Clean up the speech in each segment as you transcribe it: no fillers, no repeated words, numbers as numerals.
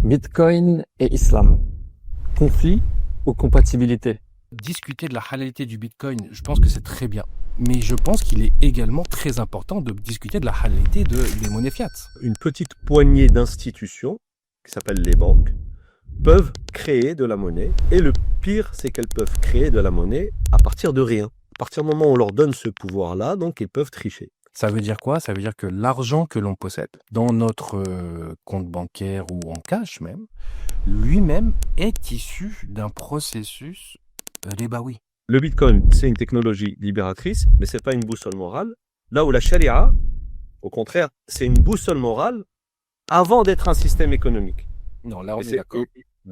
Bitcoin et Islam. Conflit ou compatibilité? Discuter de la halalité du Bitcoin, je pense que c'est très bien. Mais je pense qu'il est également très important de discuter de la halalité des monnaies fiat. Une petite poignée d'institutions, qui s'appellent les banques, peuvent créer de la monnaie. Et le pire, c'est qu'elles peuvent créer de la monnaie à partir de rien. À partir du moment où on leur donne ce pouvoir-là, donc ils peuvent tricher. Ça veut dire quoi? Ça veut dire que l'argent que l'on possède dans notre compte bancaire ou en cash même, lui-même est issu d'un processus ribawi. Le Bitcoin, c'est une technologie libératrice, mais c'est pas une boussole morale. Là où la charia, au contraire, c'est une boussole morale avant d'être un système économique. Non, là on Et est c'est, d'accord.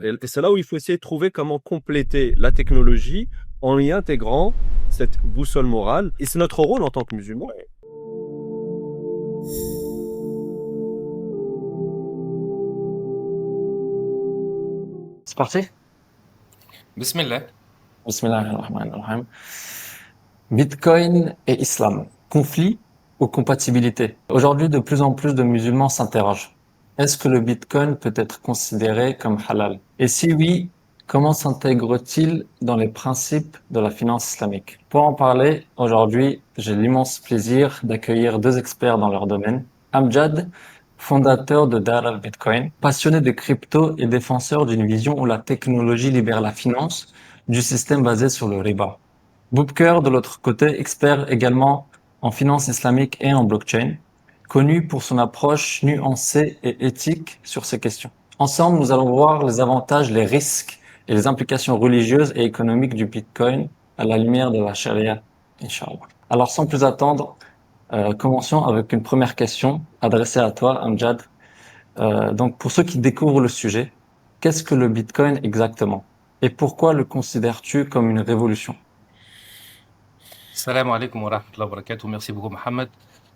et c'est là où il faut essayer de trouver comment compléter la technologie en y intégrant cette boussole morale. Et c'est notre rôle en tant que musulmans. C'est parti? Bismillah. Bismillahirrahmanirrahim. Bitcoin et Islam. Conflit ou compatibilité? Aujourd'hui, de plus en plus de musulmans s'interrogent. Est-ce que le Bitcoin peut être considéré comme halal? Et si oui, comment s'intègre-t-il dans les principes de la finance islamique? Pour en parler, aujourd'hui, j'ai l'immense plaisir d'accueillir deux experts dans leur domaine. Amjad, fondateur de Dar al-Bitcoin, passionné de crypto et défenseur d'une vision où la technologie libère la finance du système basé sur le riba. Boubker, de l'autre côté, expert également en finance islamique et en blockchain, connu pour son approche nuancée et éthique sur ces questions. Ensemble, nous allons voir les avantages, les risques et les implications religieuses et économiques du Bitcoin à la lumière de la charia, Inch'Allah. Alors, sans plus attendre, commençons avec une première question adressée à toi, Amjad. Donc, pour ceux qui découvrent le sujet, qu'est-ce que le Bitcoin exactement? Et pourquoi le considères-tu comme une révolution? Salam alaikum wa rahmatullahi wa barakatuh. Merci beaucoup, Mohamed.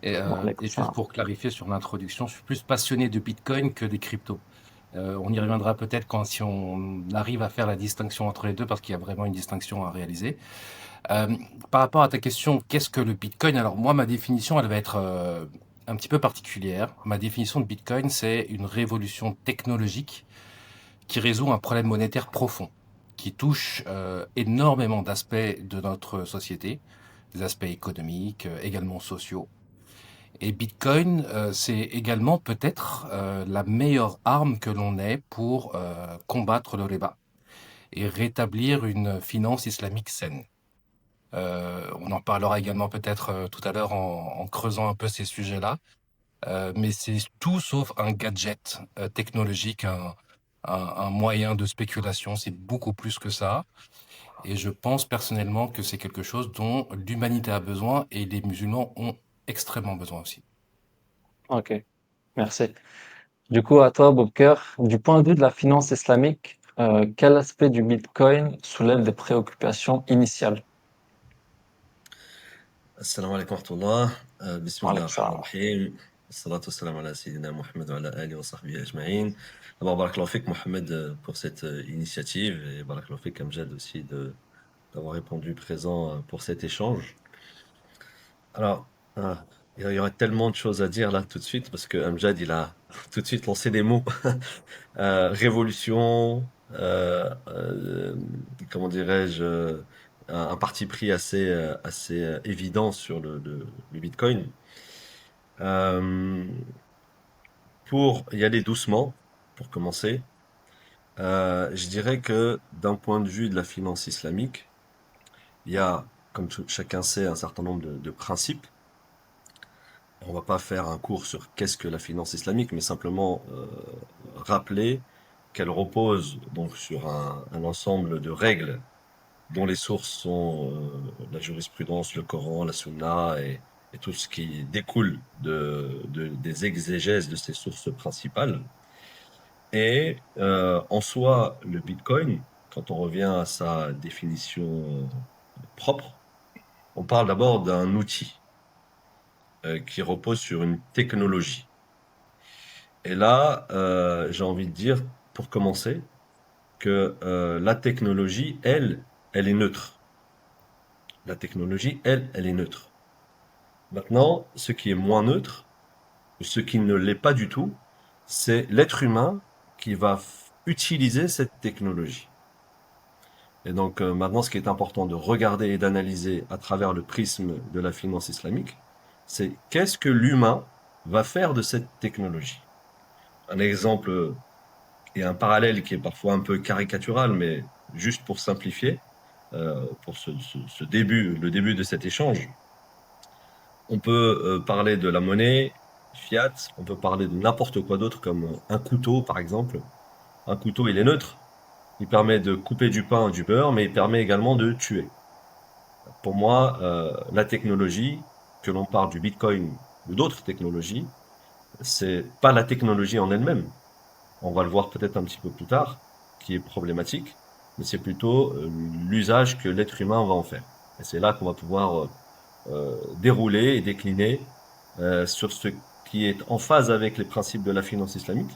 Wa alaykum Et juste salam. pour clarifier sur l'introduction, je suis plus passionné de Bitcoin que des cryptos. On y reviendra peut-être si on arrive à faire la distinction entre les deux, parce qu'il y a vraiment une distinction à réaliser. Par rapport à ta question, qu'est-ce que le Bitcoin? Alors moi, ma définition, elle va être un petit peu particulière. Ma définition de Bitcoin, c'est une révolution technologique qui résout un problème monétaire profond, qui touche énormément d'aspects de notre société, des aspects économiques, également sociaux. Et Bitcoin, c'est également peut-être la meilleure arme que l'on ait pour combattre le riba et rétablir une finance islamique saine. On en parlera également peut-être tout à l'heure en creusant un peu ces sujets-là. Mais c'est tout sauf un gadget technologique, un moyen de spéculation. C'est beaucoup plus que ça. Et je pense personnellement que c'est quelque chose dont l'humanité a besoin et les musulmans ont extrêmement besoin aussi. Ok, merci. Du coup, à toi, Boubker, du point de vue de la finance islamique, quel aspect du Bitcoin soulève des préoccupations initiales? السلام عليكم ورحمة الله بسم Wa الله alaykum الرحمن salam. الرحيم والصلاة والسلام على سيدنا محمد وعلى آله وصحبه أجمعين. D'abord, barakallahu fik Mohamed pour cette initiative et barakallahu fik Amjad aussi d'avoir répondu présent pour cet échange. Alors, il y aurait tellement de choses à dire là tout de suite parce que Amjad il a tout de suite lancé des mots. Révolution, comment dirais-je, un parti pris assez évident sur le Bitcoin. Euh, pour y aller doucement, pour commencer, je dirais que d'un point de vue de la finance islamique, il y a, comme chacun sait, un certain nombre de principes. On va pas faire un cours sur qu'est-ce que la finance islamique, mais simplement rappeler qu'elle repose donc sur un ensemble de règles dont les sources sont la jurisprudence, le Coran, la Sunna et tout ce qui découle des exégèses de ces sources principales. Et en soi, le Bitcoin, quand on revient à sa définition propre, on parle d'abord d'un outil qui repose sur une technologie. Et là, j'ai envie de dire, pour commencer, que la technologie, elle est neutre. La technologie, elle est neutre. Maintenant, ce qui est moins neutre, ce qui ne l'est pas du tout, c'est l'être humain qui va utiliser cette technologie. Et donc maintenant, ce qui est important de regarder et d'analyser à travers le prisme de la finance islamique, c'est qu'est-ce que l'humain va faire de cette technologie. Un exemple et un parallèle qui est parfois un peu caricatural, mais juste pour simplifier, pour ce début, le début de cet échange, on peut parler de la monnaie fiat, on peut parler de n'importe quoi d'autre comme un couteau par exemple. Un couteau, il est neutre. Il permet de couper du pain, du beurre, mais il permet également de tuer. Pour moi, la technologie, que l'on parle du Bitcoin ou d'autres technologies, c'est pas la technologie en elle-même. On va le voir peut-être un petit peu plus tard, qui est problématique, mais c'est plutôt l'usage que l'être humain va en faire. Et c'est là qu'on va pouvoir dérouler et décliner sur ce qui est en phase avec les principes de la finance islamique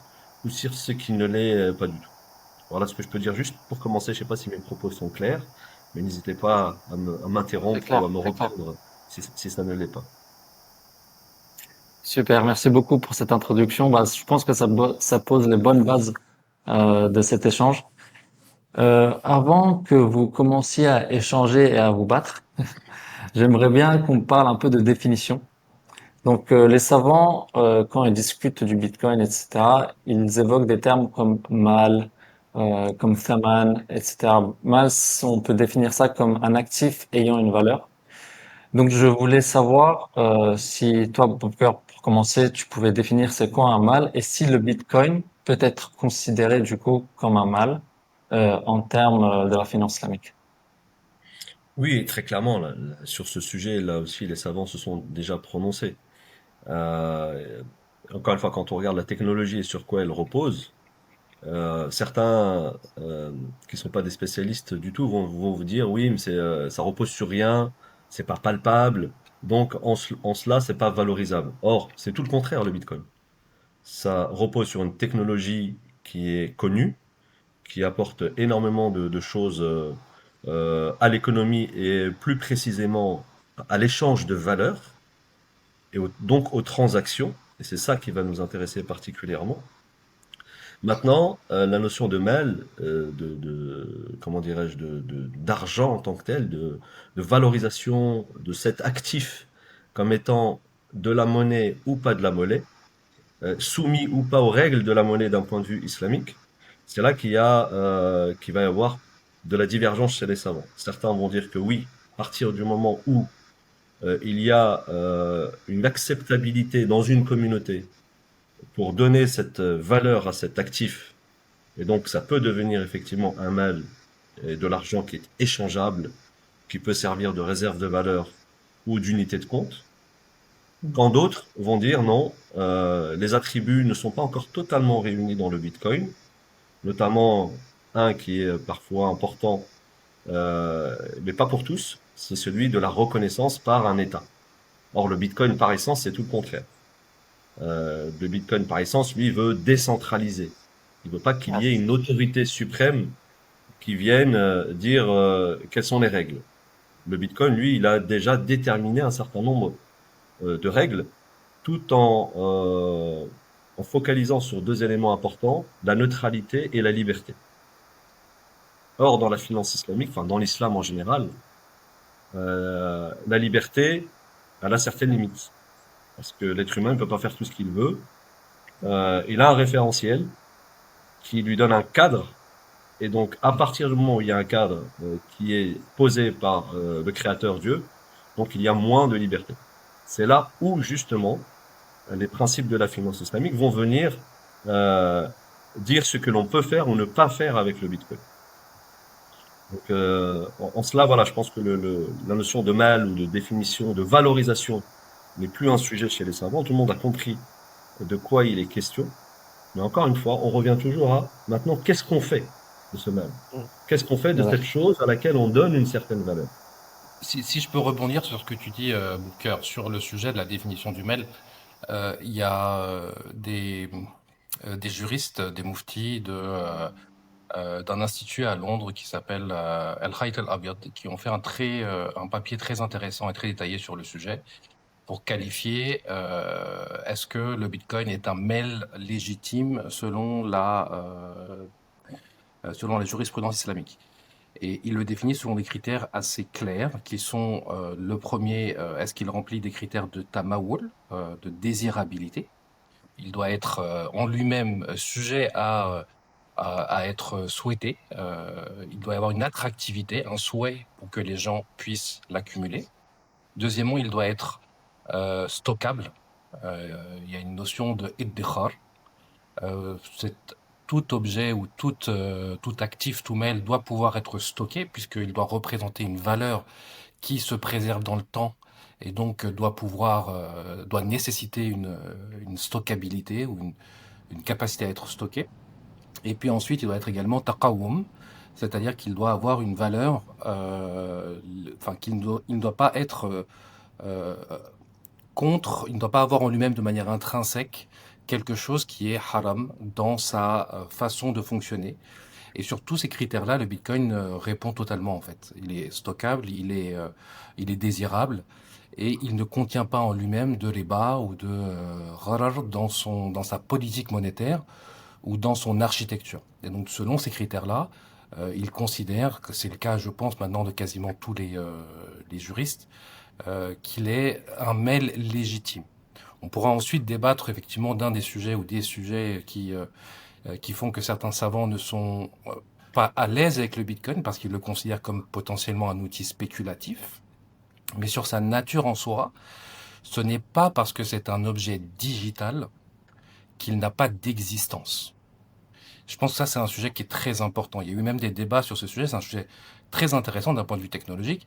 ou sur ce qui ne l'est pas du tout. Voilà ce que je peux dire juste pour commencer. Je sais pas si mes propos sont clairs, mais n'hésitez pas à C'est m'interrompre ou clair, à me c'est clair. reprendre si ça ne l'est pas. Super, merci beaucoup pour cette introduction. Bah, je pense que ça pose les bonnes bases de cet échange. Avant que vous commenciez à échanger et à vous battre, j'aimerais bien qu'on parle un peu de définition. Donc, les savants, quand ils discutent du Bitcoin, etc., ils évoquent des termes comme mal, comme thaman, etc. Mal, on peut définir ça comme un actif ayant une valeur. Donc, je voulais savoir si toi, Booker, pour commencer, tu pouvais définir c'est quoi un mal et si le Bitcoin peut être considéré du coup comme un mal en termes de la finance islamique. Oui, très clairement, sur ce sujet, là aussi, les savants se sont déjà prononcés. Euh, Encore une fois, quand on regarde la technologie et sur quoi elle repose, certains qui sont pas des spécialistes du tout vont vous dire oui, mais ça repose sur rien, c'est pas palpable, donc en cela, c'est pas valorisable. Or, c'est tout le contraire, le Bitcoin. Ça repose sur une technologie qui est connue, qui apporte énormément de choses à l'économie et plus précisément à l'échange de valeurs et donc aux transactions. Et c'est ça qui va nous intéresser particulièrement. Maintenant, la notion de mal, comment dirais-je, d'argent en tant que tel, de valorisation de cet actif comme étant de la monnaie ou pas de la monnaie, soumis ou pas aux règles de la monnaie d'un point de vue islamique, c'est là qu'il va y avoir de la divergence chez les savants. Certains vont dire que oui, à partir du moment où il y a une acceptabilité dans une communauté pour donner cette valeur à cet actif, et donc ça peut devenir effectivement un mal et de l'argent qui est échangeable, qui peut servir de réserve de valeur ou d'unité de compte. Quand d'autres vont dire non, les attributs ne sont pas encore totalement réunis dans le Bitcoin, notamment un qui est parfois important, mais pas pour tous, c'est celui de la reconnaissance par un État. Or, le Bitcoin par essence, c'est tout le contraire. Le Bitcoin par essence, lui, veut décentraliser. Il veut pas qu'il Ah, y ait une autorité suprême qui vienne dire quelles sont les règles. Le Bitcoin, lui, il a déjà déterminé un certain nombre de règles tout en focalisant sur deux éléments importants, la neutralité et la liberté. Or, dans la finance islamique, enfin dans l'islam en général, la liberté, elle a certaines limites. Parce que l'être humain ne peut pas faire tout ce qu'il veut. Il a un référentiel qui lui donne un cadre. Et donc, à partir du moment où il y a un cadre qui est posé par le Créateur Dieu, donc il y a moins de liberté. C'est là où, justement, les principes de la finance islamique vont venir dire ce que l'on peut faire ou ne pas faire avec le Bitcoin. Donc, en cela, voilà, je pense que la notion de mal ou de définition, de valorisation n'est plus un sujet chez les savants. Tout le monde a compris de quoi il est question. Mais encore une fois, on revient toujours à maintenant, qu'est-ce qu'on fait de ce mal? Qu'est-ce qu'on fait de ouais. cette chose à laquelle on donne une certaine valeur? Si je peux rebondir sur ce que tu dis, Booker, sur le sujet de la définition du mail, il y a des juristes, des mouftis d'un institut à Londres qui s'appelle El Khayt El Abyad, qui ont fait un papier très intéressant et très détaillé sur le sujet. pour qualifier est-ce que le Bitcoin est un mail légitime selon la jurisprudence islamique. Et il le définit selon des critères assez clairs, qui sont le premier, est-ce qu'il remplit des critères de tamawul, de désirabilité. Il doit être en lui-même sujet à être souhaité. Il doit y avoir une attractivité, un souhait pour que les gens puissent l'accumuler. Deuxièmement, il doit être stockable. Il y a une notion de iddikhar. Tout objet ou tout actif, tout mail doit pouvoir être stocké puisqu'il doit représenter une valeur qui se préserve dans le temps et donc doit nécessiter une stockabilité ou une capacité à être stocké. Et puis ensuite, il doit être également taqawum, c'est-à-dire qu'il doit avoir une valeur, qu'il il ne doit pas être euh, il ne doit pas avoir en lui-même de manière intrinsèque quelque chose qui est haram dans sa façon de fonctionner. Et sur tous ces critères-là, le Bitcoin répond totalement en fait. Il est stockable, il est désirable et il ne contient pas en lui-même de riba ou de gharar dans sa politique monétaire ou dans son architecture. Et donc selon ces critères-là, il considère que c'est le cas, je pense, maintenant de quasiment tous les juristes, qu'il est un mail légitime. On pourra ensuite débattre effectivement d'un des sujets ou des sujets qui font que certains savants ne sont pas à l'aise avec le Bitcoin parce qu'ils le considèrent comme potentiellement un outil spéculatif. Mais sur sa nature en soi, ce n'est pas parce que c'est un objet digital qu'il n'a pas d'existence. Je pense que ça, c'est un sujet qui est très important. Il y a eu même des débats sur ce sujet. C'est un sujet très intéressant d'un point de vue technologique,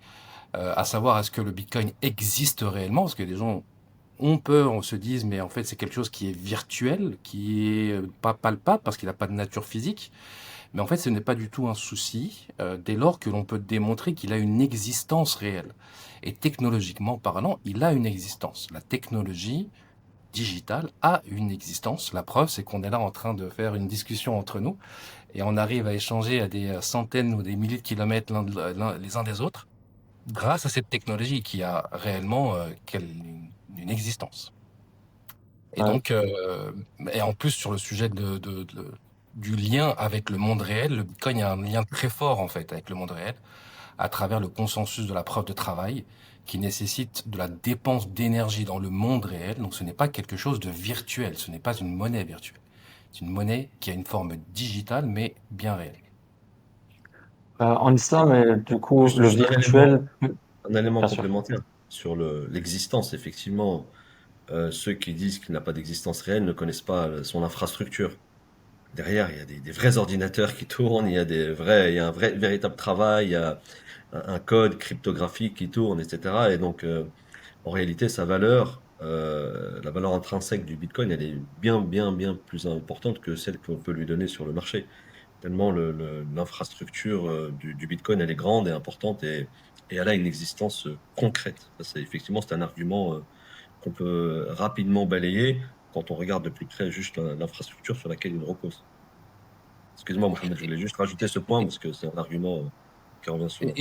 à savoir est-ce que le Bitcoin existe réellement, parce que les gens ont peur, on se dise, mais en fait, c'est quelque chose qui est virtuel, qui est pas palpable parce qu'il n'a pas de nature physique. Mais en fait, ce n'est pas du tout un souci dès lors que l'on peut démontrer qu'il a une existence réelle. Et technologiquement parlant, il a une existence. La technologie digitale a une existence. La preuve, c'est qu'on est là en train de faire une discussion entre nous et on arrive à échanger à des centaines ou des milliers de kilomètres les uns des autres grâce à cette technologie qui a réellement une existence. Et Ouais. donc, et en plus sur le sujet du lien avec le monde réel, le Bitcoin a un lien très fort en fait avec le monde réel à travers le consensus de la preuve de travail qui nécessite de la dépense d'énergie dans le monde réel. Donc ce n'est pas quelque chose de virtuel, ce n'est pas une monnaie virtuelle. C'est une monnaie qui a une forme digitale mais bien réelle. En islam, du coup, Juste, le juste virtuel, un élément bien sûr. complémentaire sur l'existence. Effectivement, ceux qui disent qu'il n'a pas d'existence réelle ne connaissent pas son infrastructure. Derrière, il y a des vrais ordinateurs qui tournent, il y a un véritable travail, il y a un code cryptographique qui tourne, etc. Et donc, en réalité, la valeur intrinsèque du Bitcoin, elle est bien, bien, bien plus importante que celle qu'on peut lui donner sur le marché. Tellement l'infrastructure du Bitcoin, elle est grande et importante et elle a une existence concrète. Ça, effectivement, c'est un argument qu'on peut rapidement balayer quand on regarde de plus près juste l'infrastructure sur laquelle il repose. Excuse-moi, Mohamed, je voulais juste rajouter ce point parce que c'est un argument qui revient souvent.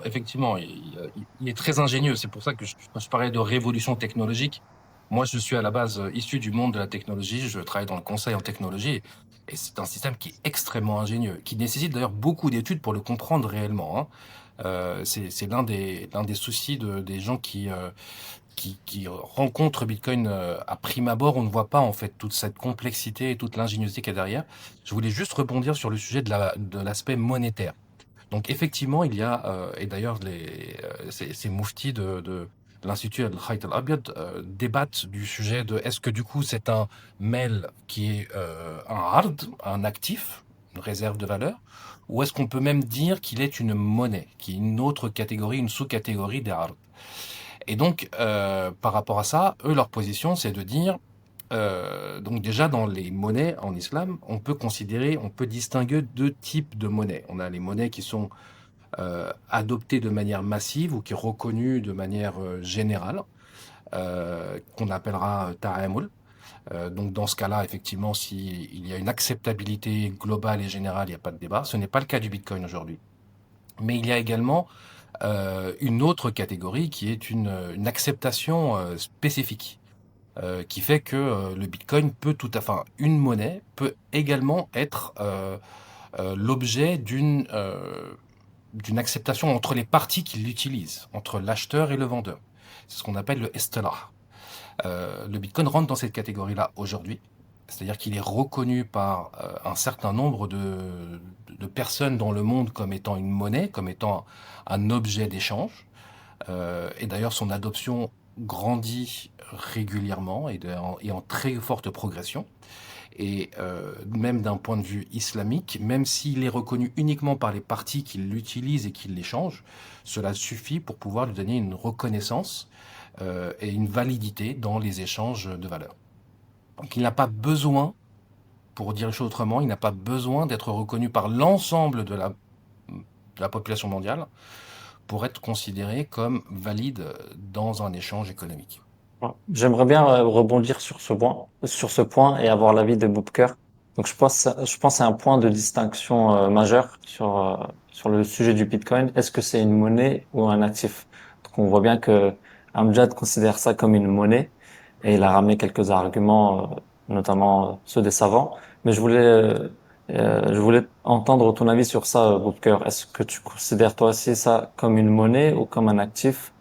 Effectivement, il est très ingénieux. C'est pour ça que quand je parlais de révolution technologique, moi je suis à la base issu du monde de la technologie, je travaille dans le conseil en technologie, et c'est un système qui est extrêmement ingénieux, qui nécessite d'ailleurs beaucoup d'études pour le comprendre réellement, hein. C'est l'un des soucis des gens qui rencontrent Bitcoin à prime abord. On ne voit pas en fait toute cette complexité et toute l'ingéniosité qu'il y a derrière. Je voulais juste rebondir sur le sujet de l'aspect monétaire. Donc effectivement, il y a, et d'ailleurs ces mouftis de l'Institut Al-Khayt Al-Abyad débattent du sujet de est-ce que du coup c'est un mail qui est un hard, un actif, une réserve de valeur, ou est-ce qu'on peut même dire qu'il est une monnaie, qui est une autre catégorie, une sous-catégorie des hard. Et donc par rapport à ça, eux leur position c'est de dire donc déjà dans les monnaies en islam, on peut distinguer deux types de monnaies. On a les monnaies qui sont adoptées de manière massive ou qui sont reconnues de manière générale, qu'on appellera ta'amul. Donc dans ce cas-là, effectivement, s'il y a une acceptabilité globale et générale, il n'y a pas de débat. Ce n'est pas le cas du Bitcoin aujourd'hui. Mais il y a également une autre catégorie qui est une acceptation spécifique, qui fait que le Bitcoin peut enfin, une monnaie peut également être l'objet d'une acceptation entre les parties qui l'utilisent, entre l'acheteur et le vendeur. C'est ce qu'on appelle le istilah. Le Bitcoin rentre dans cette catégorie-là aujourd'hui. C'est-à-dire qu'il est reconnu par un certain nombre de personnes dans le monde comme étant une monnaie, comme étant un objet d'échange. Et d'ailleurs, son adoption grandit régulièrement et en très forte progression. Et même d'un point de vue islamique, même s'il est reconnu uniquement par les parties qui l'utilisent et qui l'échangent, cela suffit pour pouvoir lui donner une reconnaissance et une validité dans les échanges de valeurs. Donc il n'a pas besoin, pour dire les choses autrement, il n'a pas besoin d'être reconnu par l'ensemble de la population mondiale pour être considéré comme valide dans un échange économique. Ouais. J'aimerais bien rebondir sur ce point et avoir l'avis de Boubker. Donc je pense que c'est un point de distinction majeur sur le sujet du Bitcoin. Est-ce que c'est une monnaie ou un actif? Donc on voit bien que Amjad considère ça comme une monnaie et il a ramené quelques arguments, notamment ceux des savants. Mais je voulais entendre ton avis sur ça, Boubker. Est-ce que tu considères toi aussi ça comme une monnaie ou comme un actif?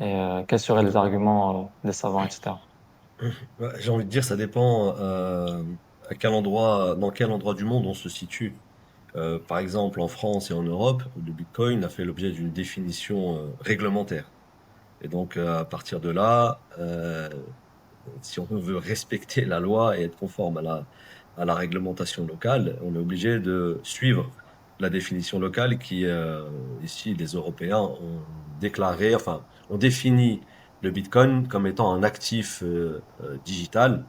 Et quels seraient les arguments des savants, etc. Ouais, j'ai envie de dire, ça dépend à quel endroit, dans quel endroit du monde on se situe. Par exemple, en France et en Europe, le Bitcoin a fait l'objet d'une définition réglementaire. Et donc, à partir de là, si on veut respecter la loi et être conforme à la réglementation locale, on est obligé de suivre la définition locale qui, ici, les Européens ont déclaré, enfin, ont défini le Bitcoin comme étant un actif digital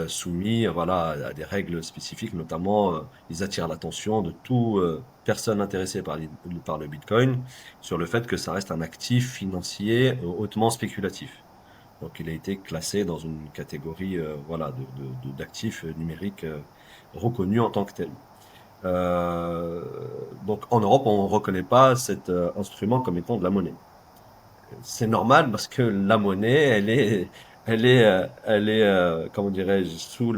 soumis voilà, à des règles spécifiques, notamment ils attirent l'attention de toute personne intéressée par le Bitcoin sur le fait que ça reste un actif financier hautement spéculatif. Donc il a été classé dans une catégorie voilà, d'actifs numériques reconnus en tant que tel. Euh, donc en Europe, on ne reconnaît pas cet instrument comme étant de la monnaie. C'est normal parce que la monnaie, elle est, comment dirais-je, sous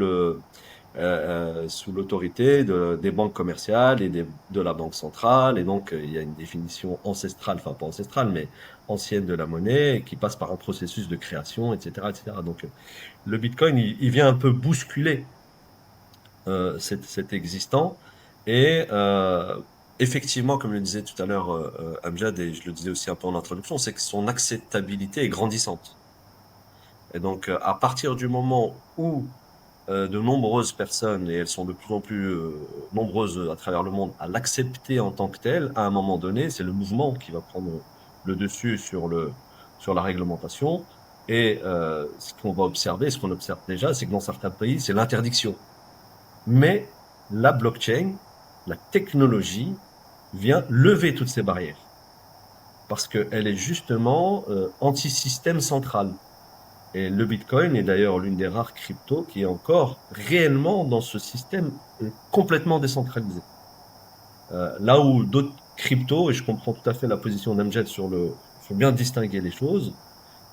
l'autorité des banques commerciales et de la banque centrale. Et donc, il y a une définition ancestrale, enfin pas ancestrale, mais ancienne de la monnaie qui passe par un processus de création, etc., etc. Donc, le Bitcoin, il vient un peu bousculer cet existant et effectivement, comme le disait tout à l'heure Amjad, et je le disais aussi un peu en introduction, c'est que son acceptabilité est grandissante. Et donc, à partir du moment où de nombreuses personnes, et elles sont de plus en plus nombreuses à travers le monde, à l'accepter en tant que tel, à un moment donné, c'est le mouvement qui va prendre le dessus sur la réglementation. Et ce qu'on va observer, ce qu'on observe déjà, c'est que dans certains pays, c'est l'interdiction. Mais la blockchain, la technologie, vient lever toutes ces barrières. Parce qu'elle est justement anti-système central. Et le Bitcoin est d'ailleurs l'une des rares cryptos qui est encore réellement dans ce système complètement décentralisé. Là où d'autres cryptos, et je comprends tout à fait la position d'Amjad sur il faut bien distinguer les choses,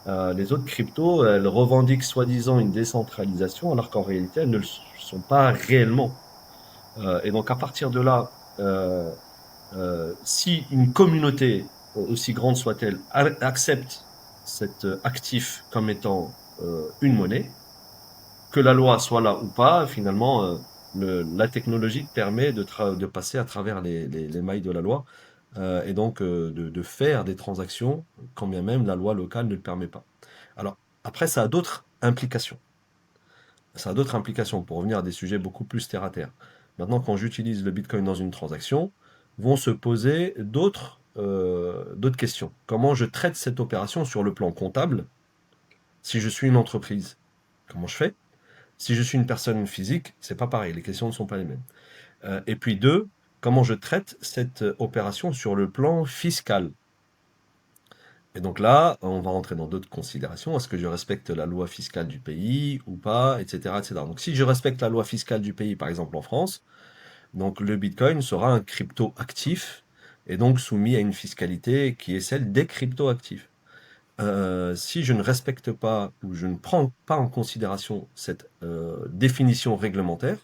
les autres cryptos, elles revendiquent soi-disant une décentralisation, alors qu'en réalité, elles ne le sont pas réellement. Et donc, à partir de là, si une communauté, aussi grande soit-elle, accepte cet actif comme étant une monnaie, que la loi soit là ou pas, finalement, la technologie permet de passer à travers les mailles de la loi et donc de faire des transactions, quand bien même la loi locale ne le permet pas. Alors, après, ça a d'autres implications. Ça a d'autres implications pour revenir à des sujets beaucoup plus terre à terre. Maintenant, quand j'utilise le Bitcoin dans une transaction, vont se poser d'autres questions. Comment je traite cette opération sur le plan comptable si je suis une entreprise? Comment je fais? Si je suis une personne physique, c'est pas pareil, les questions ne sont pas les mêmes. Et puis deux, comment je traite cette opération sur le plan fiscal? Et donc là, on va rentrer dans d'autres considérations. Est-ce que je respecte la loi fiscale du pays ou pas, etc., etc. Donc si je respecte la loi fiscale du pays, par exemple en France, donc le Bitcoin sera un crypto actif et donc soumis à une fiscalité qui est celle des cryptoactifs. Si je ne respecte pas ou je ne prends pas en considération cette définition réglementaire,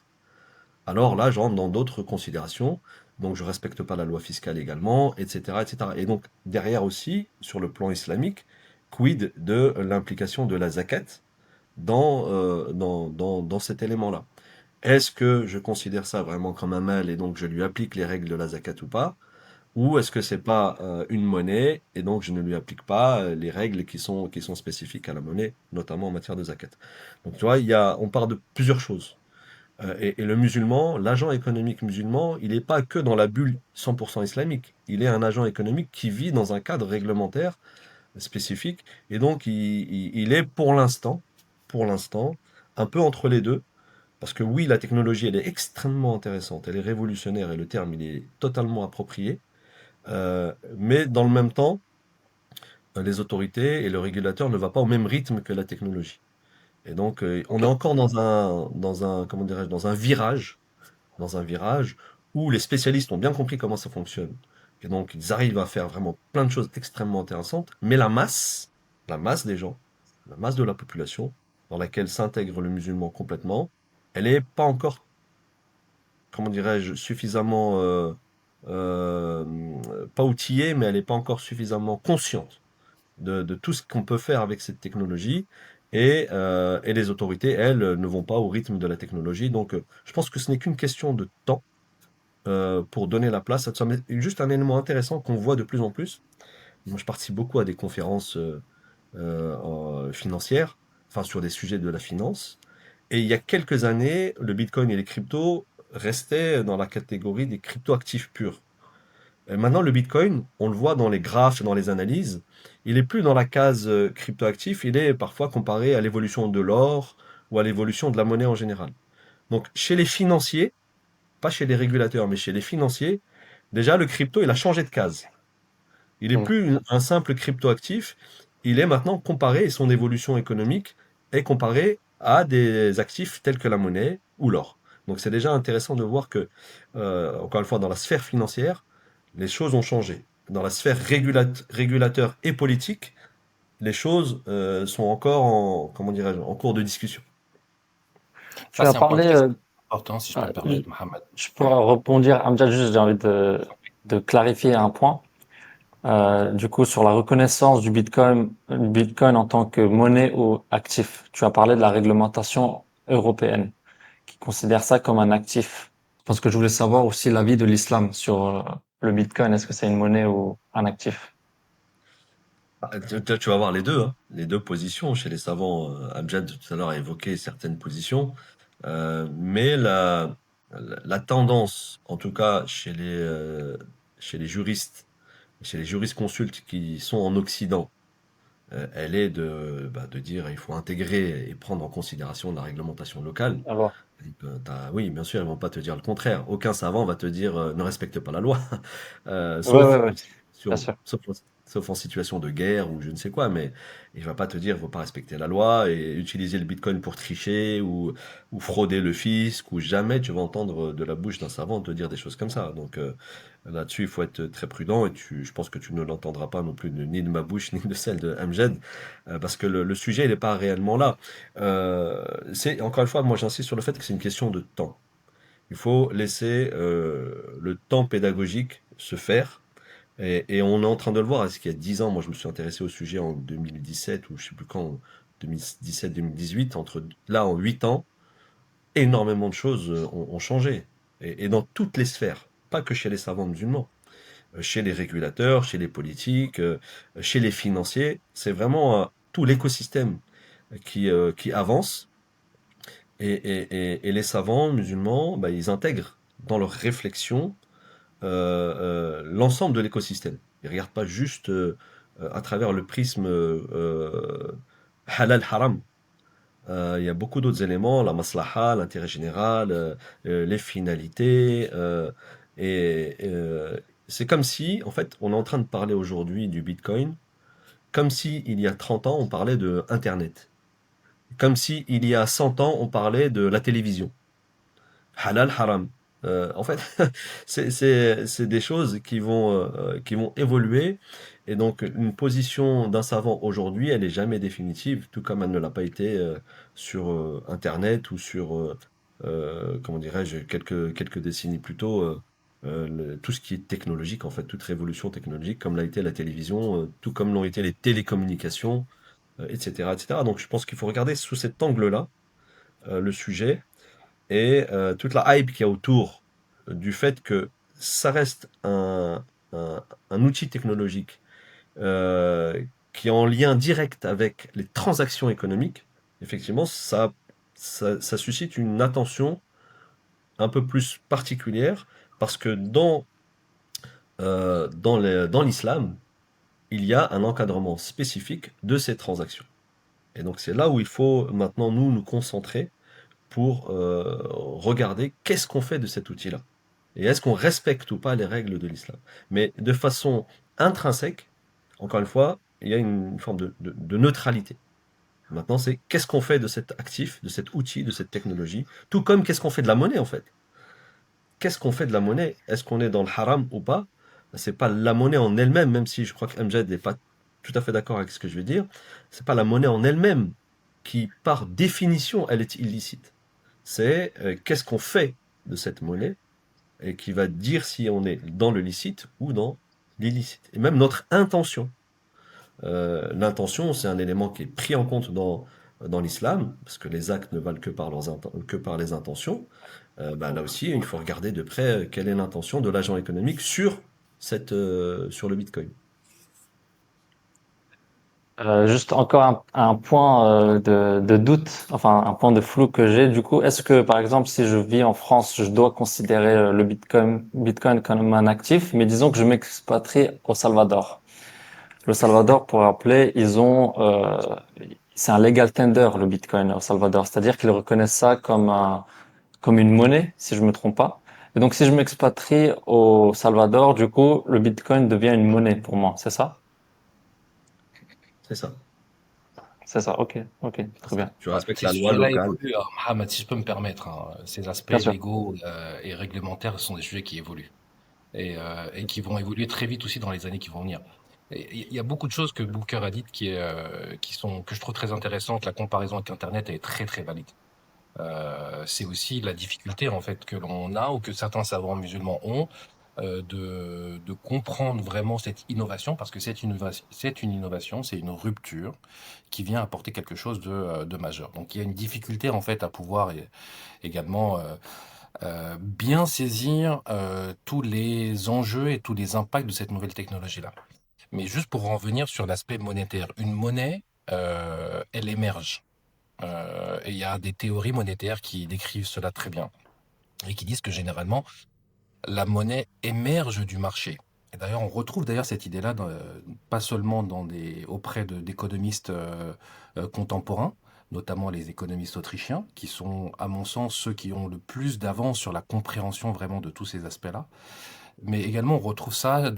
alors là, je rentre dans d'autres considérations. Donc, je respecte pas la loi fiscale également, etc., etc. Et donc, derrière aussi, sur le plan islamique, quid de l'implication de la zakat dans cet élément-là? Est-ce que je considère ça vraiment comme un mal et donc je lui applique les règles de la zakat ou pas? Ou est-ce que c'est pas une monnaie et donc je ne lui applique pas les règles qui sont spécifiques à la monnaie, notamment en matière de zakat? Donc, tu vois, on part de plusieurs choses. Et le musulman, l'agent économique musulman, il n'est pas que dans la bulle 100% islamique. Il est un agent économique qui vit dans un cadre réglementaire spécifique. Et donc, il est pour l'instant, un peu entre les deux. Parce que oui, la technologie, elle est extrêmement intéressante, elle est révolutionnaire et le terme, il est totalement approprié. Mais dans le même temps, les autorités et le régulateur ne va pas au même rythme que la technologie. Et donc, on Ok. est encore comment dirais-je, dans un virage où les spécialistes ont bien compris comment ça fonctionne. Et donc, ils arrivent à faire vraiment plein de choses extrêmement intéressantes. Mais la masse des gens, la masse de la population, dans laquelle s'intègre le musulman complètement, elle n'est pas encore, comment dirais-je, suffisamment, pas outillée, mais elle n'est pas encore suffisamment consciente de tout ce qu'on peut faire avec cette technologie. Et les autorités, elles, ne vont pas au rythme de la technologie. Donc, je pense que ce n'est qu'une question de temps pour donner la place à tout ça. Mais juste un élément intéressant qu'on voit de plus en plus. Moi, je participe beaucoup à des conférences financières, enfin sur des sujets de la finance. Et il y a quelques années, le Bitcoin et les cryptos restaient dans la catégorie des cryptoactifs purs. Et maintenant, le Bitcoin, on le voit dans les graphes, dans les analyses, il est plus dans la case cryptoactif, il est parfois comparé à l'évolution de l'or ou à l'évolution de la monnaie en général. Donc, chez les financiers, pas chez les régulateurs, mais chez les financiers, déjà, le crypto, il a changé de case. Il est Mm. plus un simple cryptoactif, il est maintenant comparé, et son évolution économique est comparée à des actifs tels que la monnaie ou l'or. Donc c'est déjà intéressant de voir que, encore une fois, dans la sphère financière, les choses ont changé. Dans la sphère régulateur et politique, les choses sont encore comment dirais-je, en cours de discussion. Tu Ça, as c'est un point parlé, très important, si je peux me je permettre, Mohamed. je pourrais rebondir, Amjad, juste j'ai envie de clarifier un point. Du coup, sur la reconnaissance du Bitcoin en tant que monnaie ou actif, tu as parlé de la réglementation européenne qui considère ça comme un actif. Parce que je voulais savoir aussi l'avis de l'islam sur le Bitcoin. Est-ce que c'est une monnaie ou un actif? Ah, tu vas voir les deux, hein, les deux positions chez les savants. Amjad tout à l'heure a évoqué certaines positions, mais la tendance, en tout cas chez les juristes, chez les jurisconsultes qui sont en Occident, elle est de dire il faut intégrer et prendre en considération la réglementation locale. Alors, Donc, oui, bien sûr, ils vont pas te dire le contraire. Aucun savant va te dire ne respecte pas la loi. ouais, ouais, Sauf, ouais, bien sûr. sauf en situation de guerre ou je ne sais quoi, mais il va pas te dire, faut pas respecter la loi et utiliser le Bitcoin pour tricher ou frauder le fisc ou jamais tu vas entendre de la bouche d'un savant te dire des choses comme ça. Donc là-dessus, il faut être très prudent et je pense que tu ne l'entendras pas non plus ni de ma bouche ni de celle de Amjad parce que le sujet, il n'est pas réellement là. Encore une fois, moi j'insiste sur le fait que c'est une question de temps. Il faut laisser le temps pédagogique se faire. Et on est en train de le voir. Est-ce qu'il y a 10 ans, moi je me suis intéressé au sujet en 2017 ou je sais plus quand, 2017-2018. Là, en 8 ans, énormément de choses ont changé. Et dans toutes les sphères, pas que chez les savants musulmans, chez les régulateurs, chez les politiques, chez les financiers. C'est vraiment tout l'écosystème qui avance. Et les savants musulmans, bah, ils intègrent dans leur réflexion l'ensemble de l'écosystème. Ils ne regardent pas juste à travers le prisme halal-haram. Il y a beaucoup d'autres éléments, la maslaha, l'intérêt général, les finalités. Et c'est comme si, en fait, on est en train de parler aujourd'hui du Bitcoin, comme si il y a 30 ans, on parlait de Internet. Comme si il y a 100 ans, on parlait de la télévision. Halal, haram. En fait, c'est des choses qui vont évoluer. Et donc, une position d'un savant aujourd'hui, elle n'est jamais définitive, tout comme elle ne l'a pas été sur Internet ou sur, comment dirais-je, quelques décennies plus tôt, tout ce qui est technologique, en fait, toute révolution technologique, comme l'a été la télévision, tout comme l'ont été les télécommunications, etc., etc. Donc, je pense qu'il faut regarder sous cet angle-là le sujet et toute la hype qu'il y a autour du fait que ça reste un outil technologique qui est en lien direct avec les transactions économiques, effectivement, ça suscite une attention un peu plus particulière parce que dans l'islam, il y a un encadrement spécifique de ces transactions. Et donc c'est là où il faut maintenant nous concentrer pour regarder qu'est-ce qu'on fait de cet outil-là. Et est-ce qu'on respecte ou pas les règles de l'islam. Mais de façon intrinsèque, encore une fois, il y a une forme de neutralité. Maintenant, c'est qu'est-ce qu'on fait de cet actif, de cet outil, de cette technologie, tout comme qu'est-ce qu'on fait de la monnaie en fait. Qu'est-ce qu'on fait de la monnaie? Est-ce qu'on est dans le haram ou pas? C'est pas la monnaie en elle-même, même si je crois qu'Amjad n'est pas tout à fait d'accord avec ce que je vais dire. C'est pas la monnaie en elle-même qui, par définition, elle est illicite. C'est qu'est-ce qu'on fait de cette monnaie et qui va dire si on est dans le licite ou dans l'illicite. Et même notre intention. L'intention, c'est un élément qui est pris en compte dans l'islam, parce que les actes ne valent que par les intentions. Là aussi, il faut regarder de près quelle est l'intention de l'agent économique sur le Bitcoin. Juste encore un point de doute, enfin un point de flou que j'ai. Du coup, est-ce que par exemple, si je vis en France, je dois considérer le Bitcoin comme un actif, mais disons que je m'expatrie au Salvador. Le Salvador, pour rappeler, c'est un legal tender le Bitcoin au Salvador, c'est-à-dire qu'ils reconnaissent ça comme une monnaie, si je me trompe pas. Et donc, si je m'expatrie au Salvador, du coup, le Bitcoin devient une monnaie pour moi, c'est ça? C'est ça. C'est ça, ok, C'est très ça. bien. Tu Ouais, respectes ces la loi sujets-là locale. évoluent, Mohamed, si je peux me permettre, hein. Ces aspects Bien sûr. légaux et réglementaires sont des sujets qui évoluent et qui vont évoluer très vite aussi dans les années qui vont venir. Et il y a beaucoup de choses que Booker a dites que je trouve très intéressantes. La comparaison avec Internet elle est très très valide. C'est aussi la difficulté en fait que l'on a ou que certains savants musulmans ont de comprendre vraiment cette innovation parce que c'est une innovation, c'est une rupture qui vient apporter quelque chose de majeur. Donc il y a une difficulté en fait à pouvoir également bien saisir tous les enjeux et tous les impacts de cette nouvelle technologie-là. Mais juste pour en venir sur l'aspect monétaire, une monnaie, elle émerge. Et il y a des théories monétaires qui décrivent cela très bien et qui disent que généralement, la monnaie émerge du marché. Et d'ailleurs, on retrouve d'ailleurs cette idée-là pas seulement auprès d'économistes contemporains, notamment les économistes autrichiens, qui sont, à mon sens, ceux qui ont le plus d'avance sur la compréhension vraiment de tous ces aspects-là. Mais également, on retrouve ça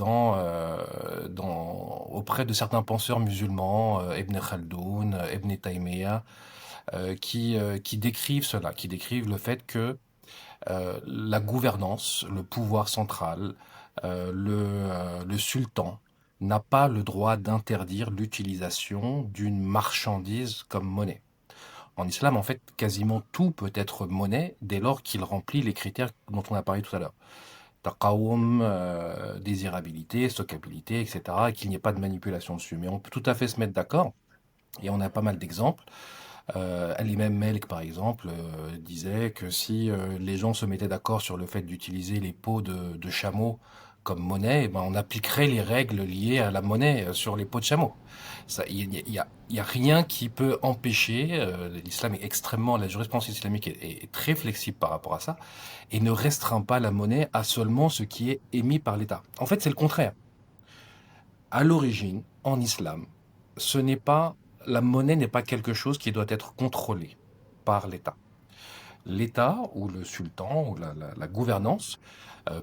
auprès de certains penseurs musulmans, Ibn Khaldoun, Ibn Taymiyyah, qui décrivent cela, qui décrivent le fait que la gouvernance, le pouvoir central, le sultan n'a pas le droit d'interdire l'utilisation d'une marchandise comme monnaie. En islam, en fait, quasiment tout peut être monnaie dès lors qu'il remplit les critères dont on a parlé tout à l'heure. Taqawum, désirabilité, stockabilité, etc., et qu'il n'y ait pas de manipulation dessus. Mais on peut tout à fait se mettre d'accord, et on a pas mal d'exemples. L'imam Malik, par exemple, disait que si les gens se mettaient d'accord sur le fait d'utiliser les peaux de chameau comme monnaie, eh ben, on appliquerait les règles liées à la monnaie sur les peaux de chameau. Il y a rien qui peut empêcher, l'islam est extrêmement, la jurisprudence islamique est très flexible par rapport à ça, et ne restreint pas la monnaie à seulement ce qui est émis par l'État. En fait, c'est le contraire. À l'origine, en islam, ce n'est pas, la monnaie n'est pas quelque chose qui doit être contrôlé par l'État. L'État ou le sultan ou la gouvernance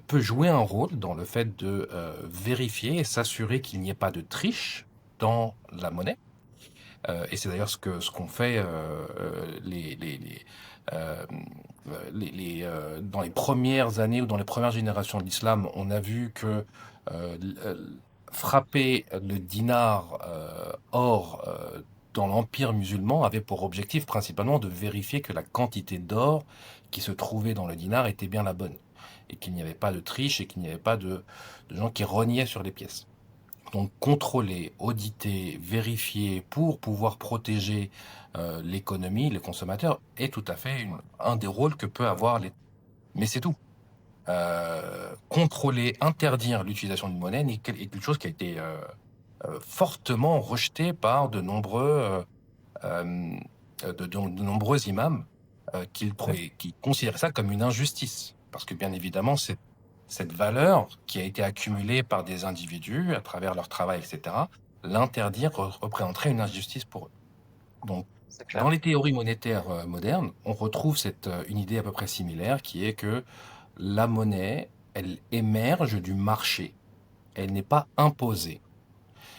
peut jouer un rôle dans le fait de vérifier et s'assurer qu'il n'y ait pas de triche dans la monnaie, Et c'est d'ailleurs ce qu'ont fait euh, dans les premières années ou dans les premières générations de l'islam. On a vu que frapper le dinar or dans l'empire musulman avait pour objectif principalement de vérifier que la quantité d'or qui se trouvait dans le dinar était bien la bonne et qu'il n'y avait pas de triche et qu'il n'y avait pas de gens qui rognaient sur les pièces. Donc contrôler, auditer, vérifier pour pouvoir protéger l'économie, les consommateurs est tout à fait un des rôles que peut avoir les... Mais c'est tout. Contrôler, interdire l'utilisation d'une monnaie est quelque chose qui a été fortement rejeté par euh, de nombreux imams qui considèrent ça comme une injustice. Parce que bien évidemment, cette valeur qui a été accumulée par des individus à travers leur travail, etc., l'interdire représenterait une injustice pour eux. Donc, C'est dans clair. les théories monétaires modernes, on retrouve une idée à peu près similaire qui est que la monnaie, elle émerge du marché. Elle n'est pas imposée.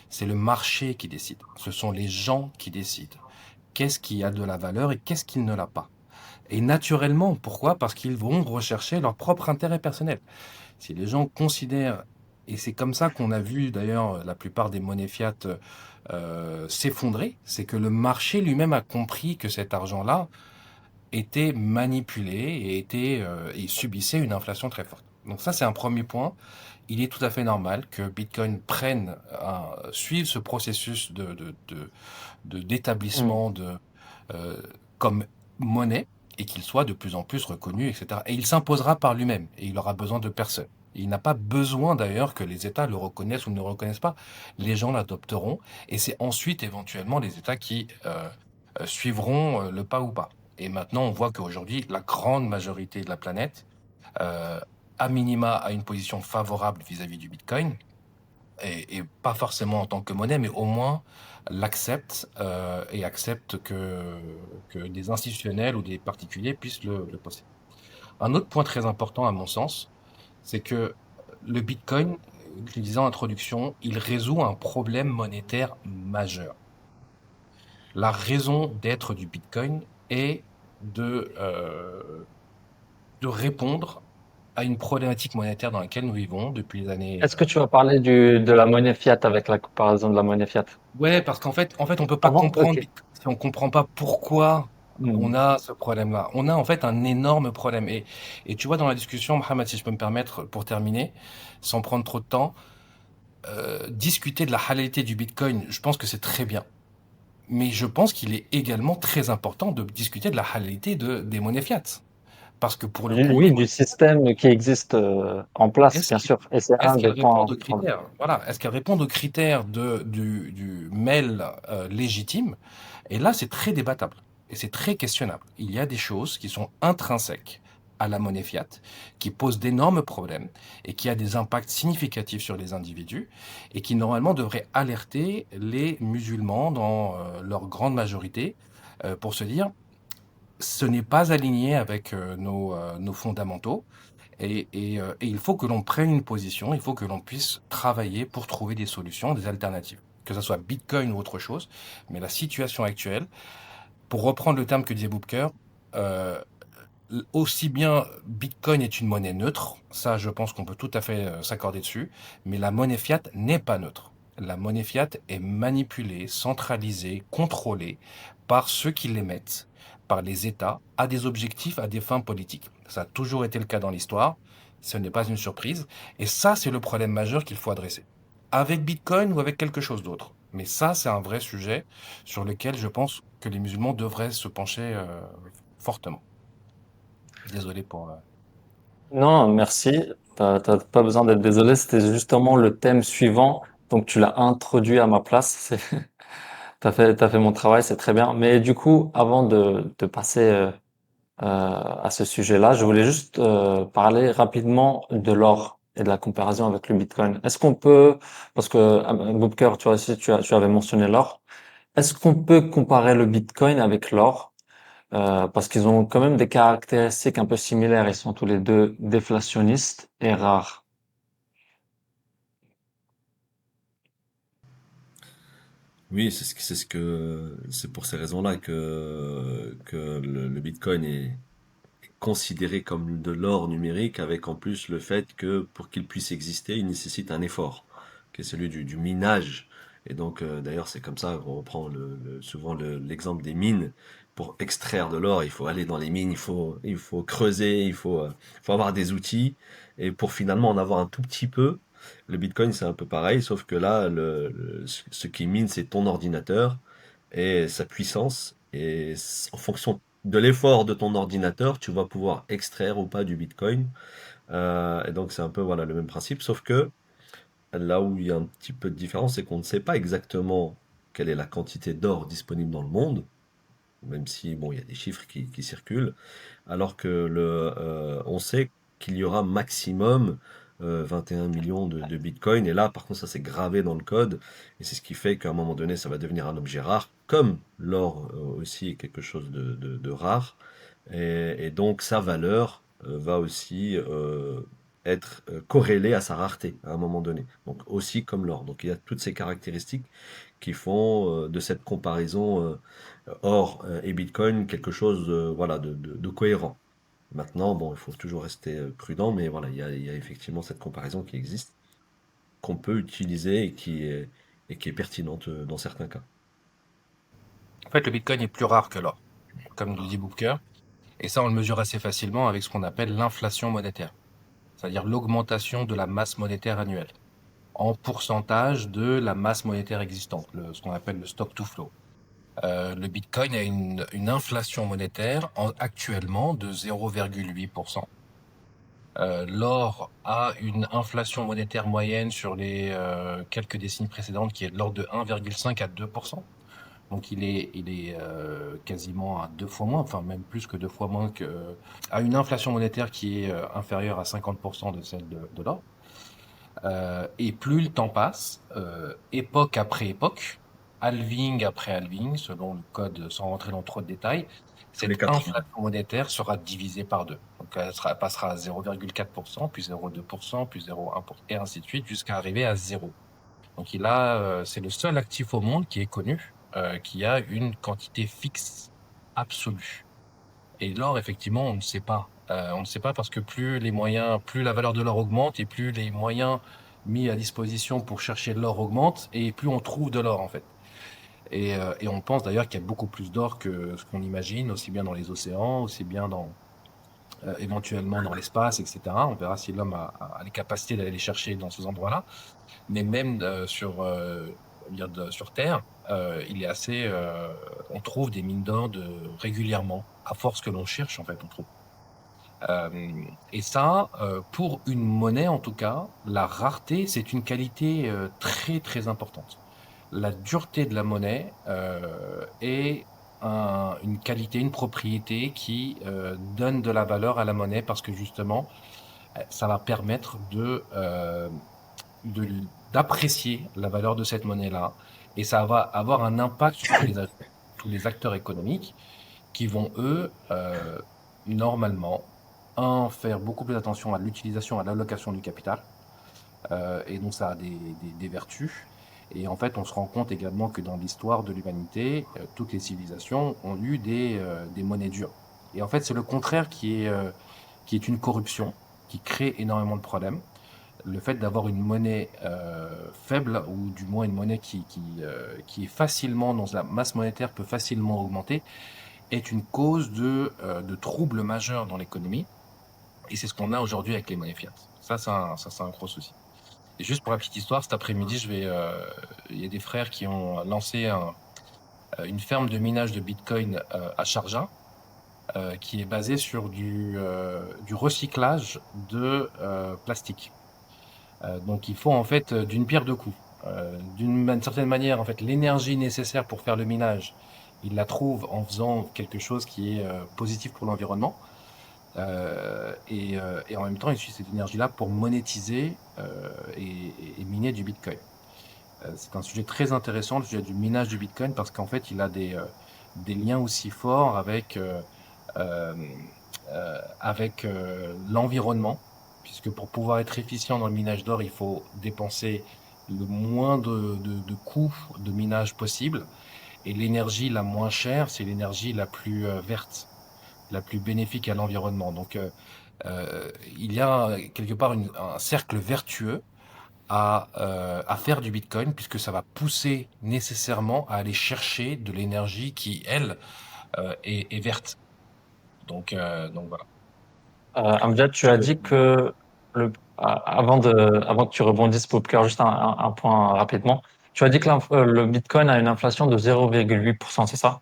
C'est le marché qui décide. Ce sont les gens qui décident. Qu'est-ce qui a de la valeur et qu'est-ce qui ne l'a pas. Et naturellement, pourquoi? Parce qu'ils vont rechercher leur propre intérêt personnel. Si les gens considèrent, et c'est comme ça qu'on a vu d'ailleurs la plupart des monnaies fiat s'effondrer, c'est que le marché lui-même a compris que cet argent-là était manipulé et subissait une inflation très forte. Donc ça, c'est un premier point. Il est tout à fait normal que Bitcoin suive ce processus Hmm. d'établissement comme monnaie et qu'il soit de plus en plus reconnu, etc. Et il s'imposera par lui-même et il aura besoin de personne. Il n'a pas besoin d'ailleurs que les États le reconnaissent ou ne le reconnaissent pas. Les gens l'adopteront et c'est ensuite éventuellement les États qui suivront le pas ou pas. Et maintenant, on voit qu'aujourd'hui, la grande majorité de la planète, euh, à minima, a une position favorable vis-à-vis du Bitcoin et pas forcément en tant que monnaie, mais au moins l'accepte et accepte que des institutionnels ou des particuliers puissent le posséder. Un autre point très important à mon sens, c'est que le Bitcoin, je le disais en introduction, il résout un problème monétaire majeur. La raison d'être du Bitcoin est de, euh, de répondre à une problématique monétaire dans laquelle nous vivons depuis les années Est-ce que tu vas parler de la monnaie fiat avec la comparaison de la monnaie fiat? Ouais, parce qu'en fait, on peut pas Avant? comprendre Ok. Bitcoin si on comprend pas pourquoi on Hmm. a ce problème-là. On a en fait un énorme problème. Et tu vois, dans la discussion, Mohamed, si je peux me permettre, pour terminer, sans prendre trop de temps, discuter de la halalité du Bitcoin, je pense que c'est très bien. Mais je pense qu'il est également très important de discuter de la halalité des monnaies fiat. Parce que pour le coup, les Oui, du monnaies système qui existe en place, Est-ce bien qu'- sûr. Et c'est est-ce un des qu'elles répondent points. aux critères? Voilà. Est-ce qu'elles répondent aux critères du mail légitime? Et là, c'est très débattable et c'est très questionnable. Il y a des choses qui sont intrinsèques à la monnaie fiat, qui posent d'énormes problèmes et qui a des impacts significatifs sur les individus et qui normalement devraient alerter les musulmans dans leur grande majorité pour se dire ce n'est pas aligné avec nos fondamentaux et il faut que l'on prenne une position, il faut que l'on puisse travailler pour trouver des solutions, des alternatives, que ce soit Bitcoin ou autre chose. Mais la situation actuelle, pour reprendre le terme que disait Boubker, euh, aussi bien Bitcoin est une monnaie neutre, ça je pense qu'on peut tout à fait s'accorder dessus, mais la monnaie fiat n'est pas neutre. La monnaie fiat est manipulée, centralisée, contrôlée par ceux qui l'émettent, par les États, à des objectifs, à des fins politiques. Ça a toujours été le cas dans l'histoire, ce n'est pas une surprise, et ça c'est le problème majeur qu'il faut adresser. Avec Bitcoin ou avec quelque chose d'autre. Mais ça c'est un vrai sujet sur lequel je pense que les musulmans devraient se pencher fortement. Désolé pour. Non, merci. T'as pas besoin d'être désolé. C'était justement le thème suivant. Donc, tu l'as introduit à ma place. T'as fait mon travail, c'est très bien. Mais du coup, avant de passer à ce sujet-là, je voulais juste parler rapidement de l'or et de la comparaison avec le Bitcoin. Est-ce qu'on peut, parce que Boubker, tu vois aussi, tu avais mentionné l'or. Est-ce qu'on peut comparer le Bitcoin avec l'or? Parce qu'ils ont quand même des caractéristiques un peu similaires. Ils sont tous les deux déflationnistes et rares. Oui, c'est pour ces raisons-là que le Bitcoin est considéré comme de l'or numérique, avec en plus le fait que pour qu'il puisse exister, il nécessite un effort, qui est celui du minage. Et donc, d'ailleurs, c'est comme ça qu'on reprend souvent l'exemple des mines. Pour extraire de l'or, il faut aller dans les mines, il faut creuser, faut avoir des outils. Et pour finalement en avoir un tout petit peu, le Bitcoin, c'est un peu pareil, sauf que là, ce qui mine, c'est ton ordinateur et sa puissance. Et en fonction de l'effort de ton ordinateur, tu vas pouvoir extraire ou pas du Bitcoin. Et donc c'est un peu voilà le même principe, sauf que là où il y a un petit peu de différence, c'est qu'on ne sait pas exactement quelle est la quantité d'or disponible dans le monde, même si bon, il y a des chiffres qui circulent, alors que on sait qu'il y aura maximum 21 millions de bitcoins. Et là, par contre, ça c'est gravé dans le code, et c'est ce qui fait qu'à un moment donné, ça va devenir un objet rare, comme l'or aussi est quelque chose de rare. Et donc sa valeur va aussi être corrélée à sa rareté à un moment donné. Donc aussi comme l'or. Donc il y a toutes ces caractéristiques qui font de cette comparaison or et Bitcoin quelque chose voilà, de cohérent. Maintenant, bon, il faut toujours rester prudent, mais voilà, il y a effectivement cette comparaison qui existe, qu'on peut utiliser et qui est pertinente dans certains cas. En fait, le Bitcoin est plus rare que l'or, comme le dit Booker. Et ça, on le mesure assez facilement avec ce qu'on appelle l'inflation monétaire, c'est-à-dire l'augmentation de la masse monétaire annuelle, en pourcentage de la masse monétaire existante, ce qu'on appelle le stock to flow. Le Bitcoin a une inflation monétaire actuellement de 0,8%. L'or a une inflation monétaire moyenne sur les quelques décennies précédentes qui est de l'ordre de 1,5 à 2%. Donc il est quasiment à 2 fois moins, enfin même plus que 2 fois moins à une inflation monétaire qui est inférieure à 50% de celle de l'or. Et plus le temps passe, époque après époque, halving après halving, selon le code, sans rentrer dans trop de détails, Tous les cette 4 ans. inflation monétaire sera divisée par deux. Donc elle passera à 0,4%, puis 0,2%, puis 0,1%, et ainsi de suite, jusqu'à arriver à 0. Donc c'est le seul actif au monde qui est connu, qui a une quantité fixe absolue. Et l'or, effectivement, on ne sait pas. On ne sait pas parce que plus la valeur de l'or augmente et plus les moyens mis à disposition pour chercher de l'or augmentent et plus on trouve de l'or en fait. Et on pense d'ailleurs qu'il y a beaucoup plus d'or que ce qu'on imagine, aussi bien dans les océans, aussi bien éventuellement dans l'espace, etc. On verra si l'homme a les capacités d'aller les chercher dans ces endroits-là. Mais même sur Terre, il est on trouve des mines d'or régulièrement, à force que l'on cherche en fait, on trouve. Et ça, pour une monnaie en tout cas, la rareté, c'est une qualité très très importante. La dureté de la monnaie est une qualité, une propriété qui donne de la valeur à la monnaie parce que justement, ça va permettre de d'apprécier la valeur de cette monnaie-là. Et ça va avoir un impact sur tous les acteurs économiques qui vont, eux, normalement, faire beaucoup plus attention à l'utilisation, à l'allocation du capital. Et donc ça a des vertus. Et en fait, on se rend compte également que dans l'histoire de l'humanité, toutes les civilisations ont eu des monnaies dures. Et en fait, c'est le contraire qui est une corruption, qui crée énormément de problèmes. Le fait d'avoir une monnaie faible, ou du moins une monnaie qui est facilement, dont la masse monétaire peut facilement augmenter, est une cause de troubles majeurs dans l'économie. Et c'est ce qu'on a aujourd'hui avec les monnaies fiat. Ça, c'est un gros souci. Et juste pour la petite histoire, cet après-midi, il y a des frères qui ont lancé une ferme de minage de Bitcoin à Sharjah, qui est basée sur du recyclage de plastique. Donc il faut en fait d'une pierre deux coups. D'une certaine manière, en fait, l'énergie nécessaire pour faire le minage, il la trouve en faisant quelque chose qui est positif pour l'environnement. Et en même temps, il utilise cette énergie-là pour monétiser et miner du Bitcoin. C'est un sujet très intéressant, le sujet du minage du Bitcoin, parce qu'en fait, il a des liens aussi forts euh, avec l'environnement, puisque pour pouvoir être efficient dans le minage d'or, il faut dépenser le moins de coûts de minage possible. Et l'énergie la moins chère, c'est l'énergie la plus verte, la plus bénéfique à l'environnement. Donc, il y a quelque part un cercle vertueux à faire du Bitcoin, puisque ça va pousser nécessairement à aller chercher de l'énergie qui, elle, est verte. Donc voilà. Amjad, tu as dit que avant que tu rebondisses, Popker, juste un point rapidement. Tu as dit que le Bitcoin a une inflation de 0,8%, c'est ça?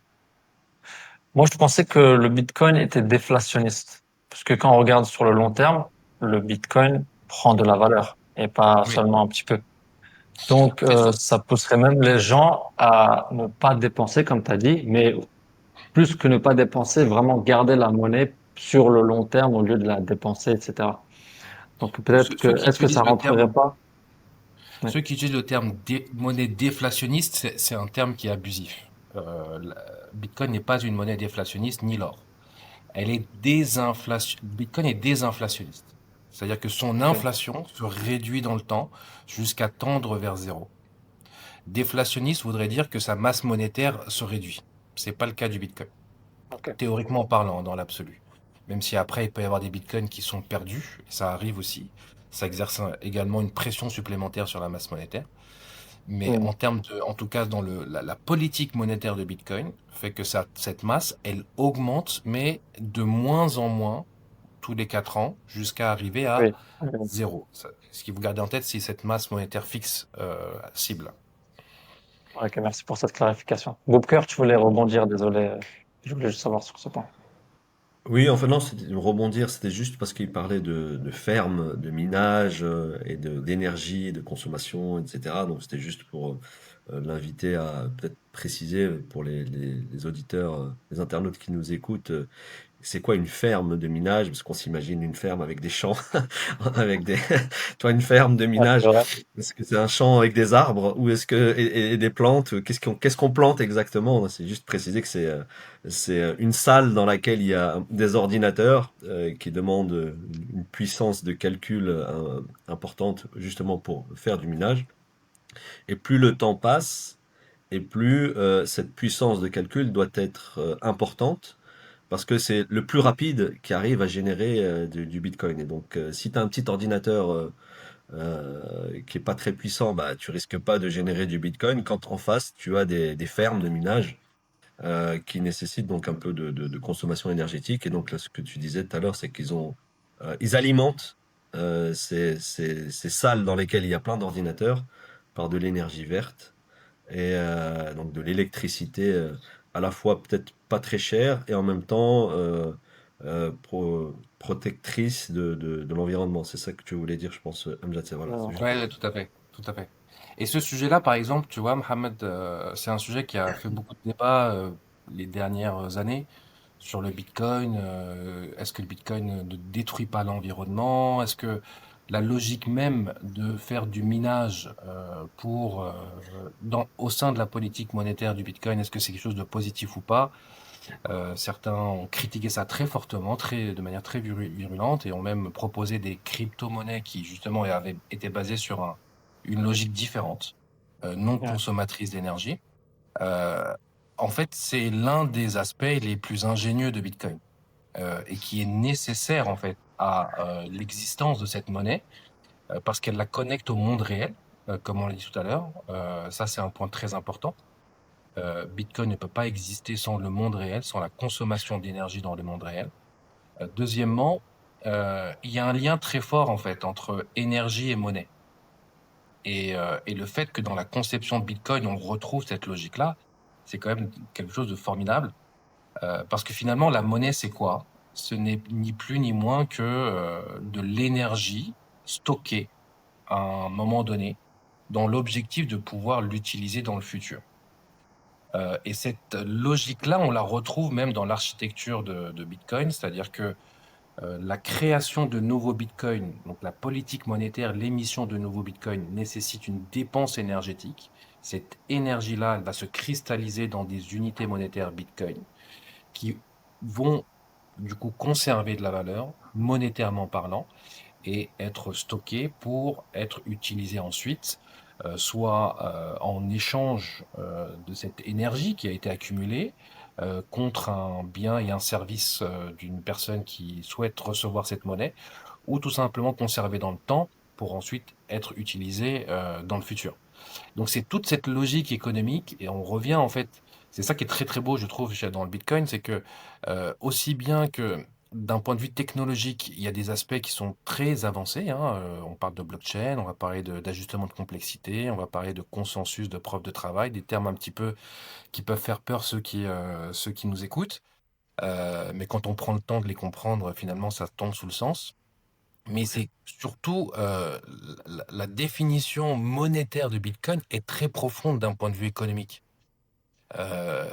Moi, je pensais que le Bitcoin était déflationniste. Parce que quand on regarde sur le long terme, le Bitcoin prend de la valeur et pas Oui, seulement un petit peu. Donc, c'est sûr. ça pousserait même les gens à ne pas dépenser, comme tu as dit, mais plus que ne pas dépenser, vraiment garder la monnaie sur le long terme au lieu de la dépenser, etc. Donc peut-être que, Ceux qui est-ce que ça utilisent le rentrerait terme pas? Oui. Ceux qui utilisent le terme monnaie déflationniste, c'est un terme qui est abusif. Bitcoin n'est pas une monnaie déflationniste, ni l'or. Bitcoin est désinflationniste. C'est-à-dire que son Ok. inflation se réduit dans le temps jusqu'à tendre vers zéro. Déflationniste voudrait dire que sa masse monétaire se réduit. C'est pas le cas du Bitcoin. Ok. Théoriquement parlant, dans l'absolu. Même si après, il peut y avoir des bitcoins qui sont perdus, et ça arrive aussi. Ça exerce également une pression supplémentaire sur la masse monétaire. Mais Hmm. en termes en tout cas, dans la politique monétaire de Bitcoin, fait que cette masse, elle augmente, mais de moins en moins tous les 4 ans, jusqu'à arriver à Oui. Oui. zéro. Ce qu'il faut garder en tête, c'est cette masse monétaire fixe cible. Ok, merci pour cette clarification. Boubker, tu voulais rebondir, désolé. Je voulais juste savoir sur ce point. Oui, en fait, non, c'était rebondir, c'était juste parce qu'il parlait de fermes, de minage et d'énergie, de consommation, etc. Donc c'était juste pour l'inviter à peut-être préciser pour les auditeurs, les internautes qui nous écoutent, c'est quoi une ferme de minage? Parce qu'on s'imagine une ferme avec des champs, avec des, tu vois, une ferme de Ouais, c'est minage. vrai. Est-ce que c'est un champ avec des arbres ou est-ce que et des plantes? Qu'est-ce qu'on plante exactement? C'est juste préciser que c'est une salle dans laquelle il y a des ordinateurs qui demandent une puissance de calcul importante justement pour faire du minage. Et plus le temps passe, et plus cette puissance de calcul doit être importante parce que c'est le plus rapide qui arrive à générer du Bitcoin. Et donc, si tu as un petit ordinateur qui est pas très puissant, bah, tu risques pas de générer du Bitcoin. Quand en face, tu as des fermes de minage qui nécessitent donc un peu de consommation énergétique. Et donc là, ce que tu disais tout à l'heure, c'est ils alimentent ces salles dans lesquelles il y a plein d'ordinateurs par de l'énergie verte et donc de l'électricité à la fois peut-être pas très chère et en même temps protectrice de l'environnement. C'est ça que tu voulais dire, je pense, Amjad. Voilà, c'est juste pour... Ouais, tout à fait, tout à fait. Et ce sujet-là, par exemple, tu vois, Mohamed, c'est un sujet qui a fait beaucoup de débats les dernières années sur le Bitcoin. Est-ce que le Bitcoin ne détruit pas l'environnement? Est-ce que la logique même de faire du minage au sein de la politique monétaire du Bitcoin, est-ce que c'est quelque chose de positif ou pas? Certains ont critiqué ça très fortement, de manière très virulente, et ont même proposé des crypto-monnaies qui justement avaient été basées sur une logique différente, non Ouais. consommatrice d'énergie. Euh, En fait, c'est l'un des aspects les plus ingénieux de Bitcoin et qui est nécessaire en fait à l'existence de cette monnaie parce qu'elle la connecte au monde réel, comme on l'a dit tout à l'heure. Ça, c'est un point très important. Bitcoin ne peut pas exister sans le monde réel, sans la consommation d'énergie dans le monde réel. Deuxièmement, il y a un lien très fort en fait entre énergie et monnaie. Et le fait que dans la conception de Bitcoin, on retrouve cette logique-là, c'est quand même quelque chose de formidable. Parce que finalement, la monnaie, c'est quoi? Ce n'est ni plus ni moins que de l'énergie stockée à un moment donné, dans l'objectif de pouvoir l'utiliser dans le futur. Et cette logique-là, on la retrouve même dans l'architecture de Bitcoin, c'est-à-dire que la création de nouveaux Bitcoins, donc la politique monétaire, l'émission de nouveaux Bitcoins nécessite une dépense énergétique. Cette énergie-là, elle va se cristalliser dans des unités monétaires Bitcoin qui vont du coup conserver de la valeur monétairement parlant et être stockées pour être utilisées ensuite soit en échange de cette énergie qui a été accumulée contre un bien et un service d'une personne qui souhaite recevoir cette monnaie, ou tout simplement conservée dans le temps pour ensuite être utilisée dans le futur. Donc c'est toute cette logique économique et on revient en fait, c'est ça qui est très très beau je trouve dans le Bitcoin, c'est que aussi bien que d'un point de vue technologique, il y a des aspects qui sont très avancés, hein, on parle de blockchain, on va parler d'ajustement de complexité, on va parler de consensus, de preuve de travail, des termes un petit peu qui peuvent faire peur ceux qui nous écoutent, mais quand on prend le temps de les comprendre, finalement ça tombe sous le sens. Mais c'est surtout, la définition monétaire de Bitcoin est très profonde d'un point de vue économique. Heu,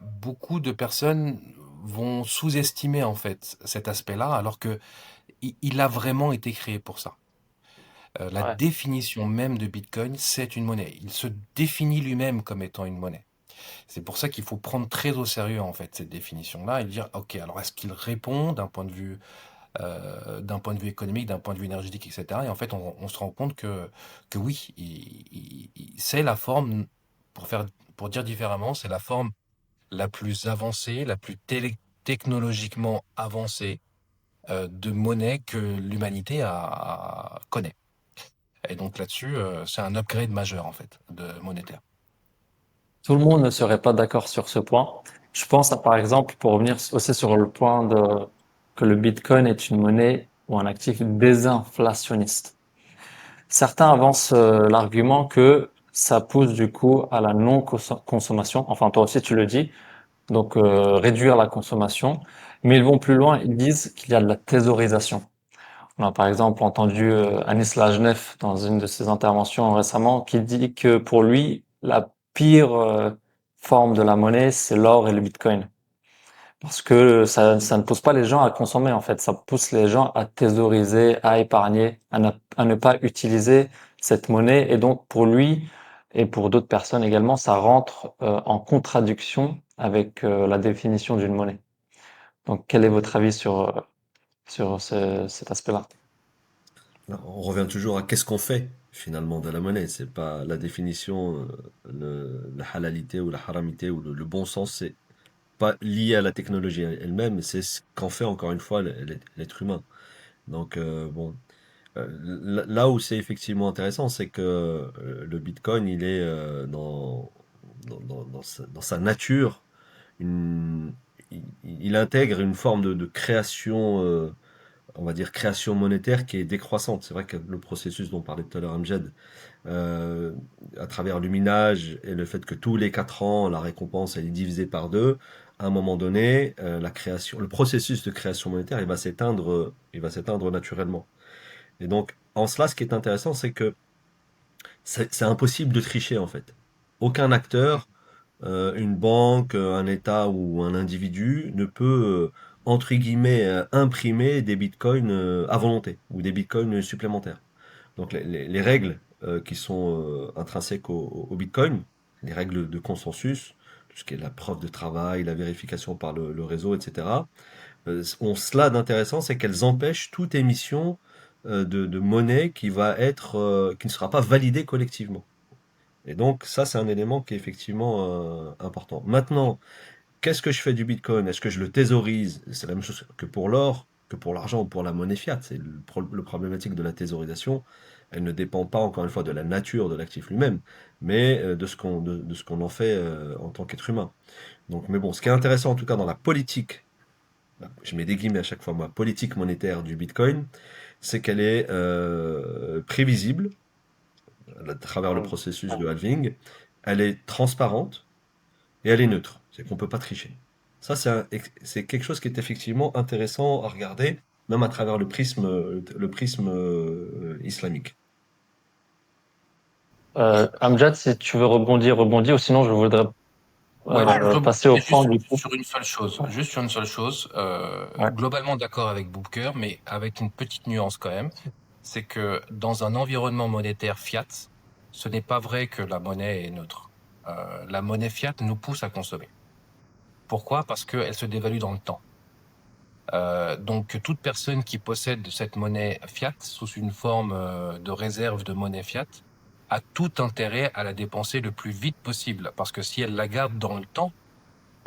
Beaucoup de personnes vont sous-estimer, en fait, cet aspect-là, alors qu'il a vraiment été créé pour ça. La Ouais, définition même de Bitcoin, c'est une monnaie. Il se définit lui-même comme étant une monnaie. C'est pour ça qu'il faut prendre très au sérieux, en fait, cette définition-là et dire: «OK, alors est-ce qu'il répond d'un point de vue économique, d'un point de vue énergétique, etc. Et en fait, on se rend compte que oui, c'est la forme, pour faire, pour dire différemment, c'est la forme la plus avancée, la plus technologiquement avancée de monnaie que l'humanité connaît. Et donc là-dessus, c'est un upgrade majeur en fait de monétaire. tout le monde ne serait pas d'accord sur ce point. Je pense à, par exemple, pour revenir aussi sur le point de que le Bitcoin est une monnaie ou un actif désinflationniste. Certains avancent l'argument que ça pousse du coup à la non-consommation. Enfin, toi aussi tu le dis, donc réduire la consommation. Mais ils vont plus loin, ils disent qu'il y a de la thésaurisation. On a par exemple entendu Anis Lajnef dans une de ses interventions récemment qui dit que pour lui, la pire forme de la monnaie, c'est l'or et le bitcoin. Parce que ça ne pousse pas les gens à consommer en fait, ça pousse les gens à thésauriser, à épargner, à ne pas utiliser cette monnaie. Et donc pour lui et pour d'autres personnes également, ça rentre en contradiction avec la définition d'une monnaie. Donc quel est votre avis sur cet aspect-là? On revient toujours à qu'est-ce qu'on fait finalement de la monnaie. C'est pas la définition, la halalité ou la haramité ou le bon sens, c'est pas lié à la technologie elle-même, c'est ce qu'en fait encore une fois l'être humain. Donc bon, là où c'est effectivement intéressant, c'est que le Bitcoin, il est dans sa nature, une, il intègre une forme de création, on va dire création monétaire qui est décroissante. C'est vrai que le processus dont parlait tout à l'heure Amjad, euh, à travers le minage et le fait que tous les 4 ans, la récompense elle est divisée par deux, à un moment donné, le processus de création monétaire, il va s'éteindre naturellement. Et donc, en cela, ce qui est intéressant, c'est que c'est impossible de tricher en fait. Aucun acteur, une banque, un État ou un individu ne peut, entre guillemets, imprimer des bitcoins à volonté ou des bitcoins supplémentaires. Donc les règles qui sont intrinsèques au Bitcoin, les règles de consensus, tout ce qui est la preuve de travail, la vérification par le réseau, etc., ont cela d'intéressant, c'est qu'elles empêchent toute émission de monnaie qui ne sera pas validée collectivement. Et donc ça, c'est un élément qui est effectivement important. Maintenant, qu'est-ce que je fais du Bitcoin? Est-ce que je le thésaurise? C'est la même chose que pour l'or, que pour l'argent ou pour la monnaie fiat. C'est le problématique de la thésaurisation. Elle ne dépend pas, encore une fois, de la nature de l'actif lui-même, mais de ce qu'on en fait en tant qu'être humain. Donc, mais bon, ce qui est intéressant, en tout cas, dans la politique, je mets des guillemets à chaque fois, moi, politique monétaire du Bitcoin, c'est qu'elle est prévisible à travers le processus de halving. Elle est transparente et elle est neutre. C'est qu'on peut pas tricher. Ça, c'est quelque chose qui est effectivement intéressant à regarder, même à travers le prisme islamique. Amjad, si tu veux rebondir, rebondir, ou sinon je voudrais Ouais, je passer au rebondis point juste du coup. sur une seule chose, Ouais, juste sur une seule chose, ouais. globalement d'accord avec Booker, mais avec une petite nuance quand même, c'est que dans un environnement monétaire fiat, ce n'est pas vrai que la monnaie est neutre. La monnaie fiat nous pousse à consommer. Pourquoi? Parce qu'elle se dévalue dans le temps. Donc toute personne qui possède cette monnaie fiat sous une forme de réserve de monnaie fiat a tout intérêt à la dépenser le plus vite possible, parce que si elle la garde dans le temps,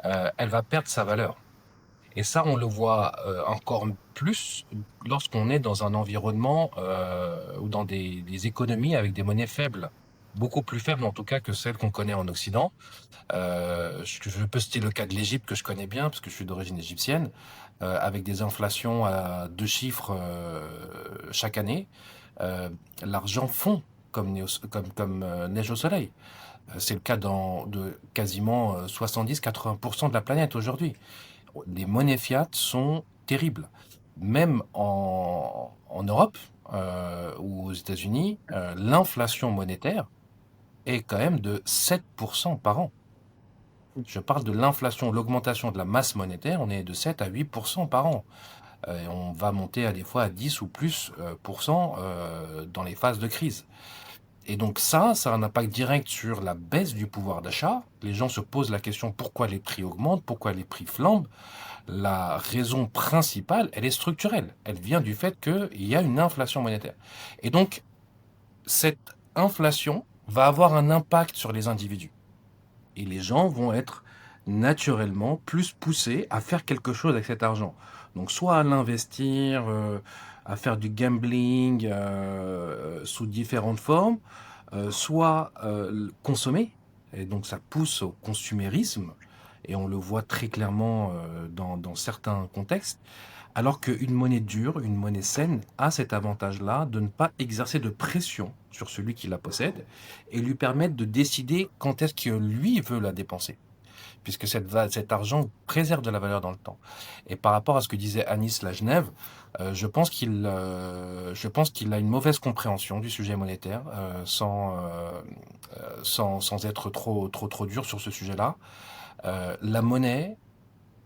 elle va perdre sa valeur. Et ça, on le voit encore plus lorsqu'on est dans un environnement ou dans des économies avec des monnaies faibles, beaucoup plus faibles en tout cas que celles qu'on connaît en Occident. Je peux citer le cas de l'Égypte que je connais bien parce que je suis d'origine égyptienne, avec des inflations à 2 chiffres chaque année. Euh, L'argent fond comme neige au soleil. C'est le cas de quasiment 70-80% de la planète aujourd'hui. Les monnaies fiat sont terribles. Même en Europe ou aux États-Unis, l'inflation monétaire est quand même de 7% par an. Je parle de l'inflation, l'augmentation de la masse monétaire, on est de 7 à 8% par an. On va monter à des fois à 10 ou plus dans les phases de crise. Et donc ça a un impact direct sur la baisse du pouvoir d'achat. Les gens se posent la question pourquoi les prix augmentent, pourquoi les prix flambent. La raison principale, elle est structurelle. Elle vient du fait qu'il y a une inflation monétaire. Et donc, cette inflation va avoir un impact sur les individus. Et les gens vont être naturellement plus poussés à faire quelque chose avec cet argent. Donc, soit à l'investir, à faire du gambling sous différentes formes, soit consommer. Et donc, ça pousse au consumérisme. Et on le voit très clairement dans certains contextes. Alors qu'une monnaie dure, une monnaie saine, a cet avantage-là de ne pas exercer de pression sur celui qui la possède et lui permettre de décider quand est-ce que lui veut la dépenser, puisque cet argent préserve de la valeur dans le temps. Et par rapport à ce que disait Anis Lagenève, je pense qu'il a une mauvaise compréhension du sujet monétaire, sans être trop dur sur ce sujet-là. La monnaie,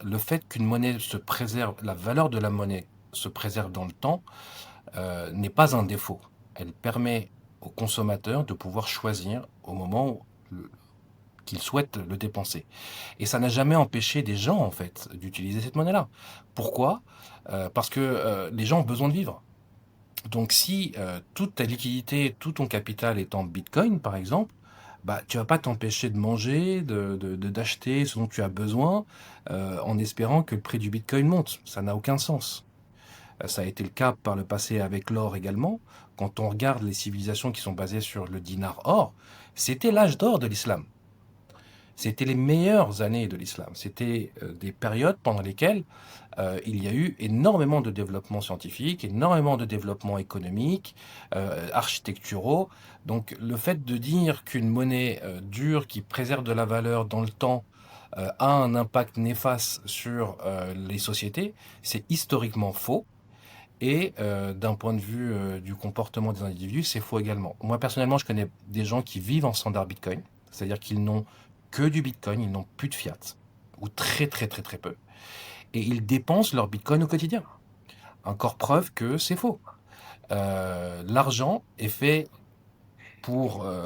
le fait qu'une monnaie se préserve, la valeur de la monnaie se préserve dans le temps, n'est pas un défaut. Elle permet au consommateur de pouvoir choisir au moment qu'il souhaite le dépenser. Et ça n'a jamais empêché des gens, en fait, d'utiliser cette monnaie-là. Pourquoi? Parce que les gens ont besoin de vivre. Donc si toute ta liquidité, tout ton capital est en Bitcoin, par exemple, bah, tu vas pas t'empêcher de manger, d'acheter ce dont tu as besoin, en espérant que le prix du Bitcoin monte. Ça n'a aucun sens. Ça a été le cas par le passé avec l'or également. Quand on regarde les civilisations qui sont basées sur le dinar or, c'était l'âge d'or de l'islam. C'était les meilleures années de l'islam. C'était des périodes pendant lesquelles il y a eu énormément de développement scientifique, énormément de développement économique, architecturaux. Donc le fait de dire qu'une monnaie dure qui préserve de la valeur dans le temps a un impact néfaste sur les sociétés, c'est historiquement faux. Et d'un point de vue du comportement des individus, c'est faux également. Moi personnellement, je connais des gens qui vivent en standard Bitcoin, c'est-à-dire qu'ils n'ont que du Bitcoin, ils n'ont plus de fiat, ou très très très très peu. Et ils dépensent leur Bitcoin au quotidien. Encore preuve que c'est faux. L'argent est fait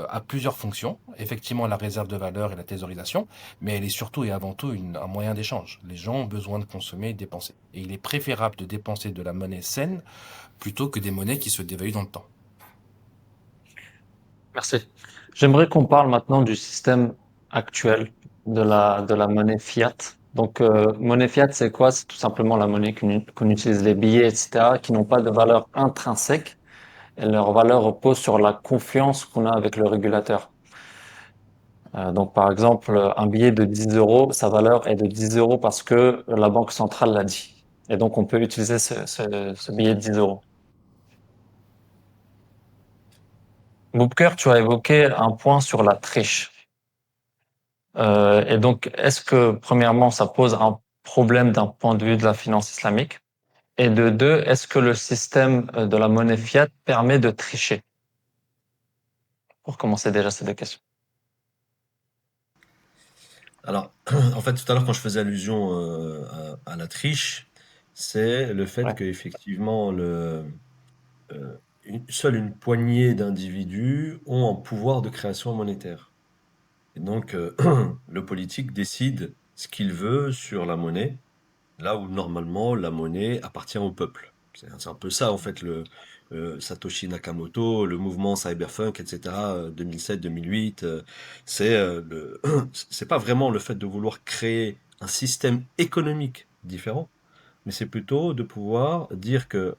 à plusieurs fonctions. Effectivement, la réserve de valeur et la thésaurisation, mais elle est surtout et avant tout un moyen d'échange. Les gens ont besoin de consommer et de dépenser. Et il est préférable de dépenser de la monnaie saine plutôt que des monnaies qui se dévaluent dans le temps. Merci. J'aimerais qu'on parle maintenant du système actuel de la monnaie fiat. Donc, monnaie fiat, c'est quoi? C'est tout simplement la monnaie qu'on utilise, les billets, etc., qui n'ont pas de valeur intrinsèque. Et leur valeur repose sur la confiance qu'on a avec le régulateur. Donc, par exemple, un billet de 10 euros, sa valeur est de 10 euros parce que la banque centrale l'a dit. Et donc, on peut utiliser ce billet de 10 euros. Boubker, tu as évoqué un point sur la triche. Et donc, est-ce que, premièrement, ça pose un problème d'un point de vue de la finance islamique? Et de deux, est-ce que le système de la monnaie fiat permet de tricher? Pour commencer déjà ces deux questions. Alors, en fait, tout à l'heure, quand je faisais allusion à la triche, c'est le fait Ouais. qu'effectivement, seule une poignée d'individus ont un pouvoir de création monétaire. Et donc, le politique décide ce qu'il veut sur la monnaie, là où normalement la monnaie appartient au peuple. C'est un peu ça, en fait, Satoshi Nakamoto, le mouvement cyberpunk, etc., 2007-2008, c'est pas vraiment le fait de vouloir créer un système économique différent, mais c'est plutôt de pouvoir dire que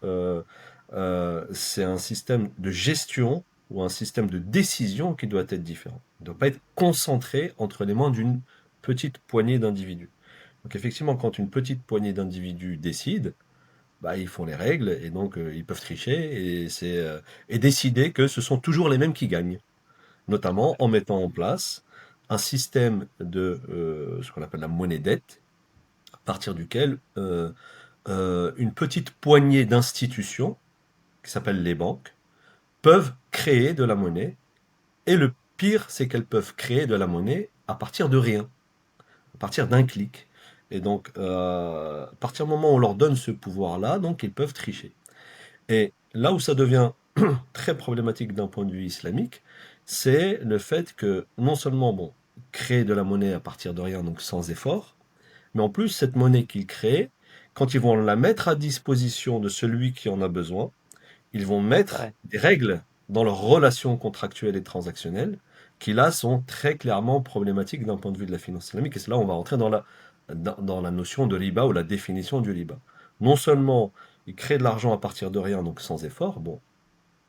c'est un système de gestion ou un système de décision qui doit être différent. Il ne doit pas être concentré entre les mains d'une petite poignée d'individus. Donc effectivement, quand une petite poignée d'individus décide, bah, ils font les règles et donc ils peuvent tricher et décider que ce sont toujours les mêmes qui gagnent, notamment en mettant en place un système de ce qu'on appelle la monnaie dette, à partir duquel une petite poignée d'institutions, qui s'appellent les banques, peuvent créer de la monnaie. Et le pire, c'est qu'elles peuvent créer de la monnaie à partir de rien, à partir d'un clic. Et donc, à partir du moment où on leur donne ce pouvoir-là, donc ils peuvent tricher. Et là où ça devient très problématique d'un point de vue islamique, c'est le fait que non seulement, bon, créer de la monnaie à partir de rien, donc sans effort, mais en plus, cette monnaie qu'ils créent, quand ils vont la mettre à disposition de celui qui en a besoin, ils vont mettre Ouais. des règles dans leurs relations contractuelles et transactionnelles qui là sont très clairement problématiques d'un point de vue de la finance islamique. Et c'est là où on va rentrer dans la notion de riba ou la définition du riba. Non seulement ils créent de l'argent à partir de rien, donc sans effort, bon,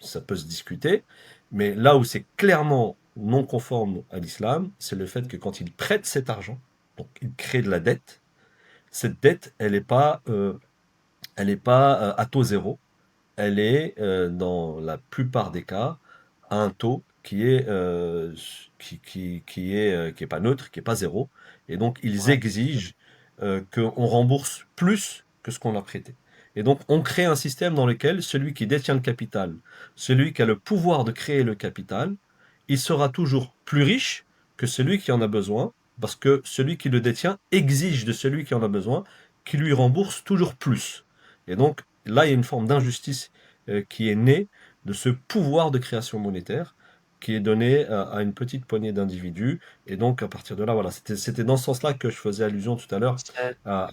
ça peut se discuter, mais là où c'est clairement non conforme à l'islam, c'est le fait que quand ils prêtent cet argent, donc ils créent de la dette, cette dette, elle est pas à taux zéro, elle est, dans la plupart des cas, à un taux qui est pas neutre, qui est pas zéro. Et donc, ils Ouais. exigent qu'on rembourse plus que ce qu'on a prêté. Et donc, on crée un système dans lequel celui qui détient le capital, celui qui a le pouvoir de créer le capital, il sera toujours plus riche que celui qui en a besoin, parce que celui qui le détient exige de celui qui en a besoin qu'il lui rembourse toujours plus. Et donc, là, il y a une forme d'injustice qui est née de ce pouvoir de création monétaire qui est donné à une petite poignée d'individus. Et donc, à partir de là, voilà, c'était dans ce sens-là que je faisais allusion tout à l'heure C'est- à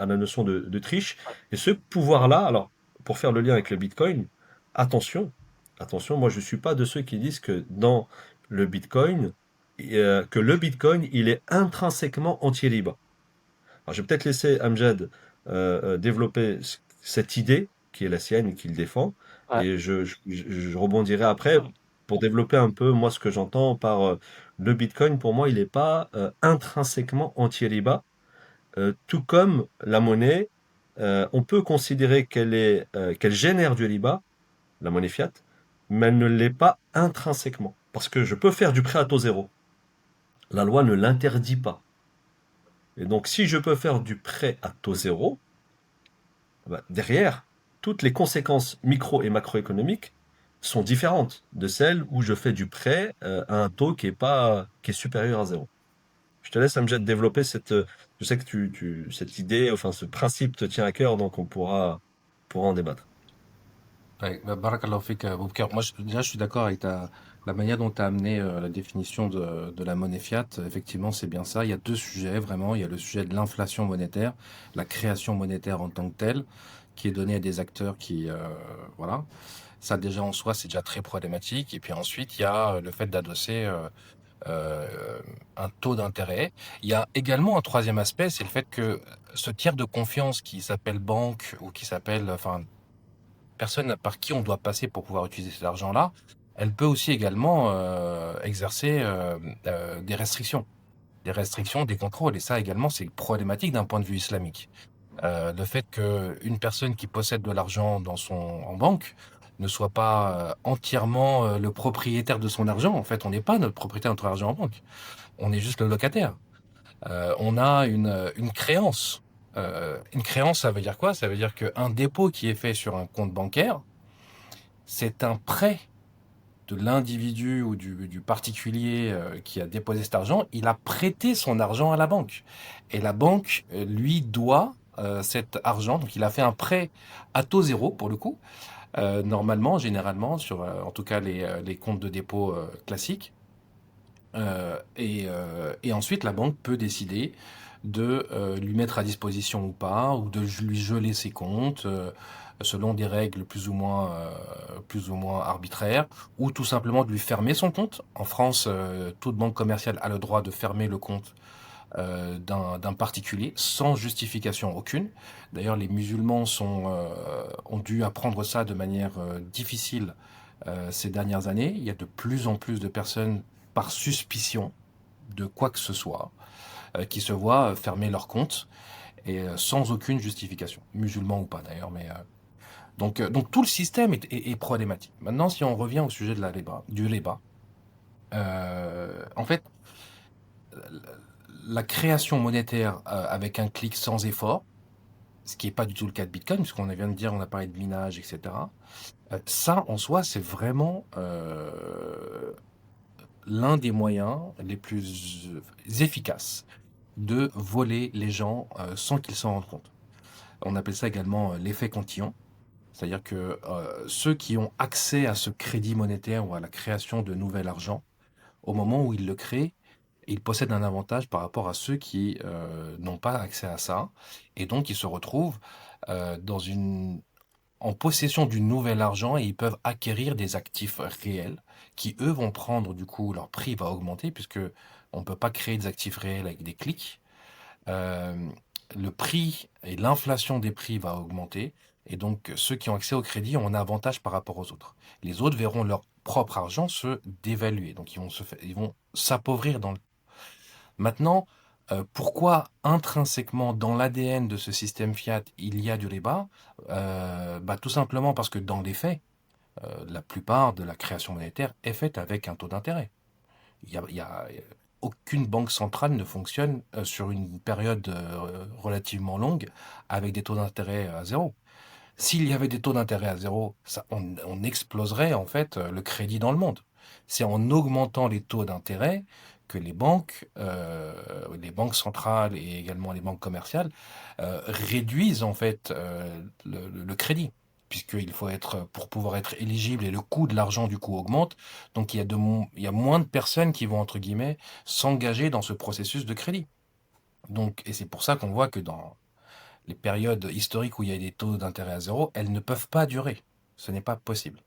la notion de triche. Et ce pouvoir-là, alors, pour faire le lien avec le Bitcoin, attention, attention, moi, je ne suis pas de ceux qui disent que dans le Bitcoin, il est intrinsèquement anti-riba. Alors, je vais peut-être laisser Amjad développer cette idée qui est la sienne et qu'il défend, ouais. et je rebondirai après pour développer un peu moi ce que j'entends par le Bitcoin. Pour moi, il n'est pas intrinsèquement anti-riba, tout comme la monnaie. On peut considérer qu'elle génère du riba, la monnaie fiat, mais elle ne l'est pas intrinsèquement. Parce que je peux faire du prêt à taux zéro. La loi ne l'interdit pas. Et donc, si je peux faire du prêt à taux zéro, bah, derrière, toutes les conséquences micro et macroéconomiques sont différentes de celles où je fais du prêt à un taux qui est supérieur à zéro. Je te laisse, Amjad, développer je sais que cette idée, enfin ce principe te tient à cœur, donc pourra en débattre. Ouais, bah, Barakallahu fik, Boubacar. Moi, déjà, je suis d'accord avec la manière dont tu as amené la définition de la monnaie fiat. Effectivement, c'est bien ça. Il y a deux sujets, vraiment. Il y a le sujet de l'inflation monétaire, la création monétaire en tant que telle, qui est donnée à des acteurs qui, voilà. Ça, déjà, en soi, c'est déjà très problématique. Et puis ensuite, il y a le fait d'adosser euh, un taux d'intérêt. Il y a également un troisième aspect, c'est le fait que ce tiers de confiance qui s'appelle banque ou qui s'appelle, enfin, personne par qui on doit passer pour pouvoir utiliser cet argent-là, elle peut aussi également exercer des restrictions. Des restrictions, des contrôles. Et ça également, c'est problématique d'un point de vue islamique. Le fait qu'une personne qui possède de l'argent en banque ne soit pas entièrement le propriétaire de son argent. En fait, on n'est pas notre propriétaire de notre argent en banque. On est juste le locataire. On a une créance. Une créance, ça veut dire quoi? Ça veut dire qu'un dépôt qui est fait sur un compte bancaire, c'est un prêt de l'individu ou du particulier qui a déposé cet argent. Il a prêté son argent à la banque. Et la banque, lui, doit cet argent. Donc, il a fait un prêt à taux zéro, pour le coup. Normalement, généralement, sur en tout cas les comptes de dépôt classiques. Et ensuite, la banque peut décider de lui mettre à disposition ou pas, ou de lui geler ses comptes, selon des règles plus ou moins arbitraires, ou tout simplement de lui fermer son compte. En France, toute banque commerciale a le droit de fermer le compte d'un particulier sans justification aucune. D'ailleurs, les musulmans ont dû apprendre ça de manière difficile ces dernières années. Il y a de plus en plus de personnes par suspicion de quoi que ce soit qui se voient fermer leur compte et sans aucune justification, musulmans ou pas d'ailleurs. Donc tout le système est problématique. Maintenant, si on revient au sujet du riba, en fait, la création monétaire avec un clic sans effort, ce qui n'est pas du tout le cas de Bitcoin, puisqu'on vient de dire, on a parlé de minage, etc. Ça, en soi, c'est vraiment l'un des moyens les plus efficaces de voler les gens sans qu'ils s'en rendent compte. On appelle ça également l'effet cantillon. C'est-à-dire que ceux qui ont accès à ce crédit monétaire ou à la création de nouvel argent, au moment où ils le créent, ils possèdent un avantage par rapport à ceux qui n'ont pas accès à ça. Et donc, ils se retrouvent euh, dans une, en possession du nouvel argent et ils peuvent acquérir des actifs réels qui, eux, vont prendre, du coup, leur prix va augmenter puisque on ne peut pas créer des actifs réels avec des clics. Euh, le prix et l'inflation des prix va augmenter. Et donc, ceux qui ont accès au crédit ont un avantage par rapport aux autres. Les autres verront leur propre argent se dévaluer. Donc, ils vont s'appauvrir dans le... Maintenant, pourquoi intrinsèquement dans l'ADN de ce système fiat, il y a du riba? Tout simplement parce que dans les faits, la plupart de la création monétaire est faite avec un taux d'intérêt. Aucune banque centrale ne fonctionne sur une période relativement longue avec des taux d'intérêt à zéro. S'il y avait des taux d'intérêt à zéro, on exploserait en fait le crédit dans le monde. C'est en augmentant les taux d'intérêt que les banques centrales et également les banques commerciales réduisent en fait le crédit, puisqu'il faut pour pouvoir être éligible et le coût de l'argent du coup augmente, donc il y a moins de personnes qui vont entre guillemets s'engager dans ce processus de crédit. Donc, et c'est pour ça qu'on voit que dans les périodes historiques où il y a des taux d'intérêt à zéro, elles ne peuvent pas durer. Ce n'est pas possible.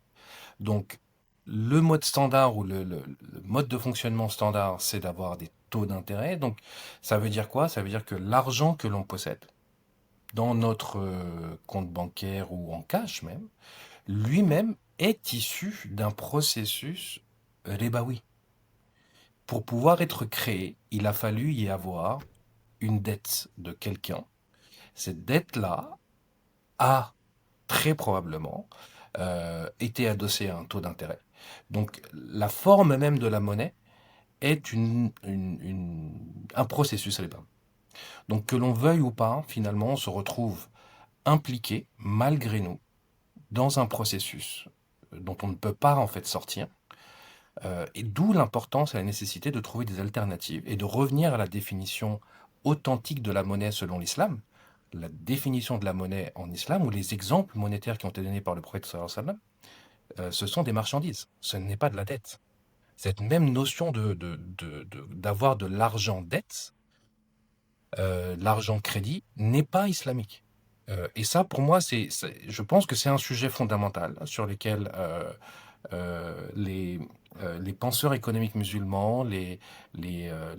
Donc, le mode standard ou le mode de fonctionnement standard, c'est d'avoir des taux d'intérêt. Donc, ça veut dire quoi? Ça veut dire que l'argent que l'on possède dans notre compte bancaire ou en cash même, lui-même est issu d'un processus ribawi. Pour pouvoir être créé, il a fallu y avoir une dette de quelqu'un. Cette dette-là a très probablement été adossée à un taux d'intérêt. Donc la forme même de la monnaie est un processus riba. Donc que l'on veuille ou pas, finalement, on se retrouve impliqué, malgré nous, dans un processus dont on ne peut pas en fait sortir. Et d'où l'importance et la nécessité de trouver des alternatives et de revenir à la définition authentique de la monnaie selon l'islam. La définition de la monnaie en islam, ou les exemples monétaires qui ont été donnés par le prophète sallallahu alayhi wa sallam, ce sont des marchandises. Ce n'est pas de la dette. Cette même notion d'avoir de l'argent dette, l'argent crédit, n'est pas islamique. Et ça, pour moi, je pense que c'est un sujet fondamental sur lequel les penseurs économiques musulmans, les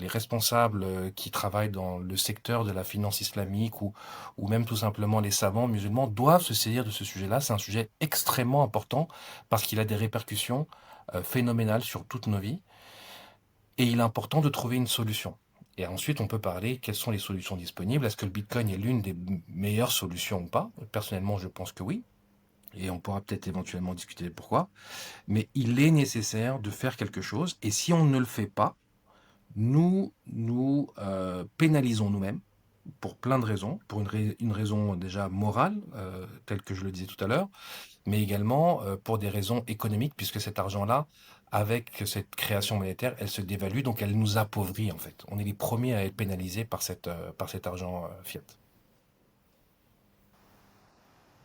responsables qui travaillent dans le secteur de la finance islamique ou même tout simplement les savants musulmans doivent se saisir de ce sujet-là. C'est un sujet extrêmement important parce qu'il a des répercussions phénoménales sur toutes nos vies et il est important de trouver une solution. Et ensuite, on peut parler quelles sont les solutions disponibles. Est-ce que le Bitcoin est l'une des meilleures solutions ou pas? Personnellement, je pense que oui. Et on pourra peut-être éventuellement discuter de pourquoi. Mais il est nécessaire de faire quelque chose. Et si on ne le fait pas, nous pénalisons nous-mêmes pour plein de raisons. Pour une raison déjà morale, telle que je le disais tout à l'heure, mais également pour des raisons économiques, puisque cet argent-là, avec cette création monétaire, elle se dévalue, donc elle nous appauvrit en fait. On est les premiers à être pénalisés par cet argent fiat.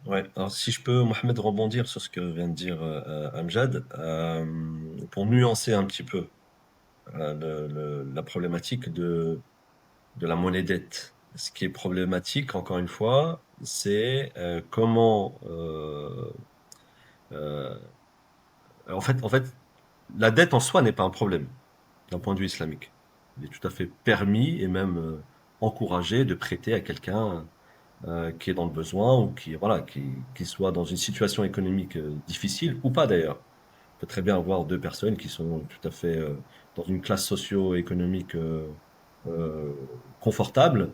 Ouais, alors si je peux, Mohamed, rebondir sur ce que vient de dire Amjad, pour nuancer un petit peu la problématique de la monnaie dette. ce qui est problématique, encore une fois, c'est comment euh, en fait, la dette en soi n'est pas un problème d'un point de vue islamique. Il est tout à fait permis et même encouragé de prêter à quelqu'un qui est dans le besoin ou qui soit dans une situation économique difficile ou pas d'ailleurs. On peut très bien avoir deux personnes qui sont tout à fait dans une classe socio-économique euh, confortable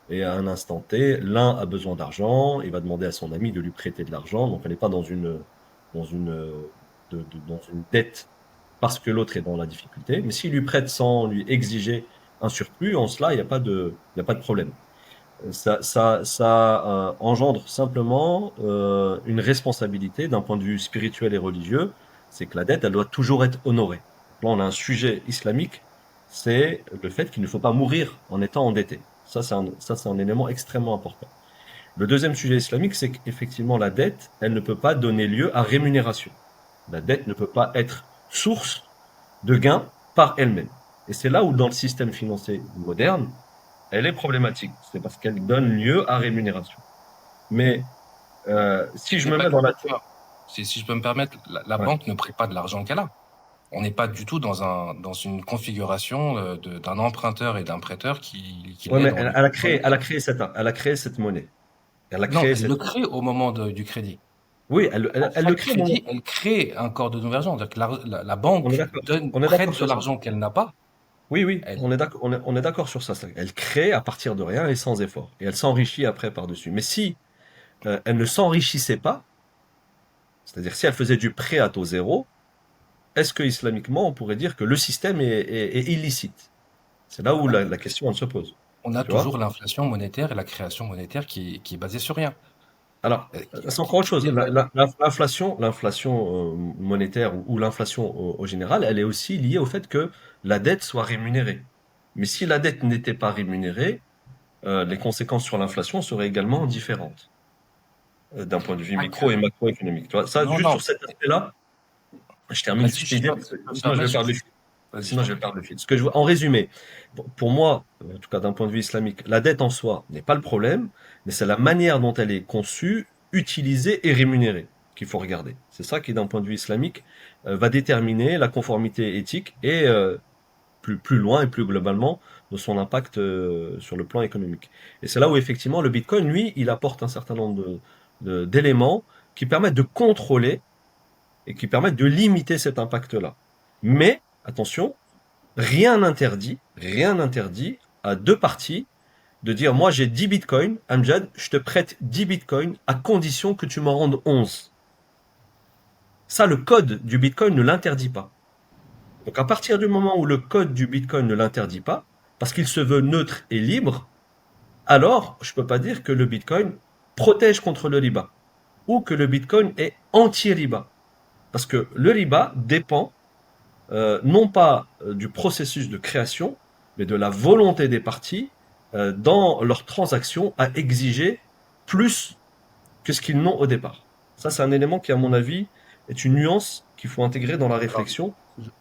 et à un instant T, l'un a besoin d'argent, il va demander à son ami de lui prêter de l'argent, donc on n'est pas dans une, dans une dette parce que l'autre est dans la difficulté, mais s'il lui prête sans lui exiger un surplus, en cela, il y a pas de problème. Ça engendre simplement une responsabilité d'un point de vue spirituel et religieux, c'est que la dette, elle doit toujours être honorée. Là, on a un sujet islamique, c'est le fait qu'il ne faut pas mourir en étant endetté. Ça, c'est un élément extrêmement important. Le deuxième sujet islamique, c'est qu'effectivement, la dette, elle ne peut pas donner lieu à rémunération. La dette ne peut pas être source de gain par elle-même. Et c'est là où, dans le système financier moderne, elle est problématique. C'est parce qu'elle donne lieu à rémunération. Mais si je Mais me pas mets que dans la pour tête... ça. Si je peux me permettre, la Ouais. banque ne prête pas de l'argent qu'elle a. On n'est pas du tout dans une configuration d'un emprunteur et d'un prêteur qui Ouais, mais l'aide en lui. elle a créé cette monnaie. Elle a Non, créé elle le cette... crée au moment du crédit. Oui, À elle le chaque crée au moment... crédit, elle crée un corps de convergence. C'est-à-dire que la On est banque d'accord. On est prête d'accord de sur ça. l'argent qu'elle n'a pas. Oui, oui, Elle, on est d'accord sur ça. Elle crée à partir de rien et sans effort. Et elle s'enrichit après par-dessus. Mais si elle ne s'enrichissait pas, c'est-à-dire si elle faisait du prêt à taux zéro, est-ce que islamiquement on pourrait dire que le système est illicite? C'est là où non, la question elle se pose. on a Tu vois? toujours l'inflation monétaire et la création monétaire qui est basée sur rien. Alors, c'est encore autre chose. L'inflation monétaire ou l'inflation au général, elle est aussi liée au fait que la dette soit rémunérée. Mais si la dette n'était pas rémunérée, les conséquences sur l'inflation seraient également différentes d'un point de vue Pas que. micro et macroéconomique. Tu vois, ça, Non, juste non. sur cet aspect-là, je termine Là-dessus, cette je idée peux parce que me sinon je vais permettre, perdre le fil. vas-y, je Sinon, t'en je vais prie. perdre le fil. En résumé, pour moi, en tout cas d'un point de vue islamique, la dette en soi n'est pas le problème, mais c'est la manière dont elle est conçue, utilisée et rémunérée qu'il faut regarder. C'est ça qui, d'un point de vue islamique, va déterminer la conformité éthique et plus loin et plus globalement de son impact sur le plan économique. Et c'est là où effectivement le Bitcoin, lui, il apporte un certain nombre d'éléments qui permettent de contrôler et qui permettent de limiter cet impact-là. Mais, attention, rien n'interdit à deux parties de dire, moi j'ai 10 bitcoins, Amjad, je te prête 10 bitcoins à condition que tu m'en rendes 11. Ça, le code du bitcoin ne l'interdit pas. Donc à partir du moment où le code du bitcoin ne l'interdit pas, parce qu'il se veut neutre et libre, alors je ne peux pas dire que le bitcoin protège contre le riba ou que le bitcoin est anti-riba. Parce que le riba dépend non pas du processus de création, mais de la volonté des parties dans leurs transactions à exiger plus que ce qu'ils n'ont au départ. Ça, c'est un élément qui, à mon avis, est une nuance qu'il faut intégrer dans la Alors, réflexion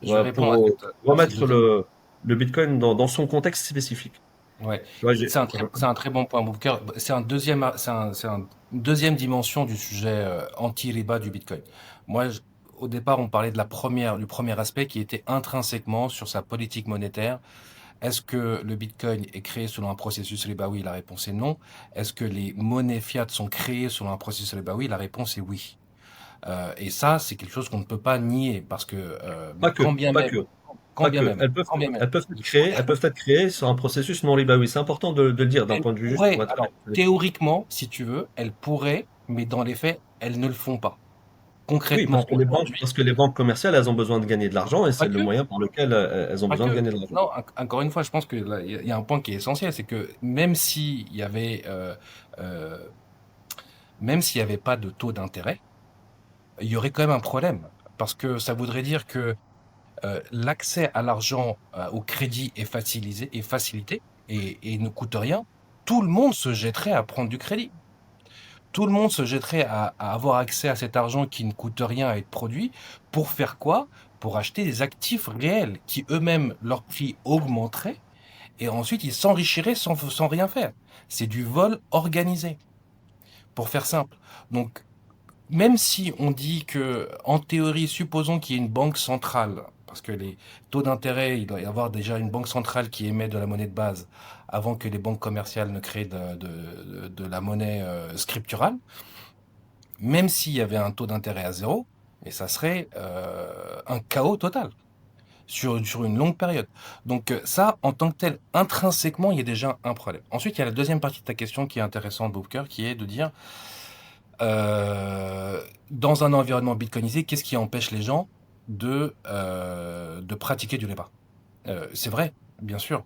je réponds pour à cette remettre deuxième. le Bitcoin dans son contexte spécifique. Ouais, Tu vois, c'est un très bon point, Boubacar. C'est une deuxième dimension du sujet anti-riba du Bitcoin. Moi, au départ, on parlait du premier aspect qui était intrinsèquement sur sa politique monétaire. Est-ce que le Bitcoin est créé selon un processus ribaoui? La réponse est non. Est-ce que les monnaies fiat sont créées selon un processus ribaoui? La réponse est oui. Et ça, c'est quelque chose qu'on ne peut pas nier parce que pas que, quand bien pas même, que, quand pas bien que. même, quand bien même, il faut Elles peuvent être créées sur un processus non ribaoui. C'est important de le dire d'un elle point de vue juste pour pourrait, être alors théoriquement, si tu veux, elle pourrait, mais dans les faits, elles ne le font pas. oui, Concrètement, aujourd'hui, parce que les banques commerciales, elles ont besoin de gagner de l'argent et pas c'est le que, moyen par lequel elles ont pas besoin de que. gagner de l'argent. Non, encore une fois, je pense que là, il y a un point qui est essentiel, c'est que euh, même s'il y avait pas de taux d'intérêt, il y aurait quand même un problème. Parce que ça voudrait dire que l'accès à l'argent, au crédit est facilité et ne coûte rien. Tout le monde se jetterait à prendre du crédit. Tout le monde se jetterait à avoir accès à cet argent qui ne coûte rien à être produit. Pour faire quoi? Pour acheter des actifs réels qui eux-mêmes, leur prix augmenterait et ensuite ils s'enrichiraient sans rien faire. C'est du vol organisé, pour faire simple. Donc, même si on dit que, en théorie, supposons qu'il y ait une banque centrale, parce que les taux d'intérêt, il doit y avoir déjà une banque centrale qui émet de la monnaie de base avant que les banques commerciales ne créent de la monnaie scripturale, même s'il y avait un taux d'intérêt à zéro, et ça serait un chaos total sur une longue période. Donc ça, en tant que tel, intrinsèquement, il y a déjà un problème. Ensuite, il y a la deuxième partie de ta question qui est intéressante, Booker, qui est de dire, dans un environnement bitcoinisé, qu'est-ce qui empêche les gens de pratiquer du riba? C'est vrai, bien sûr.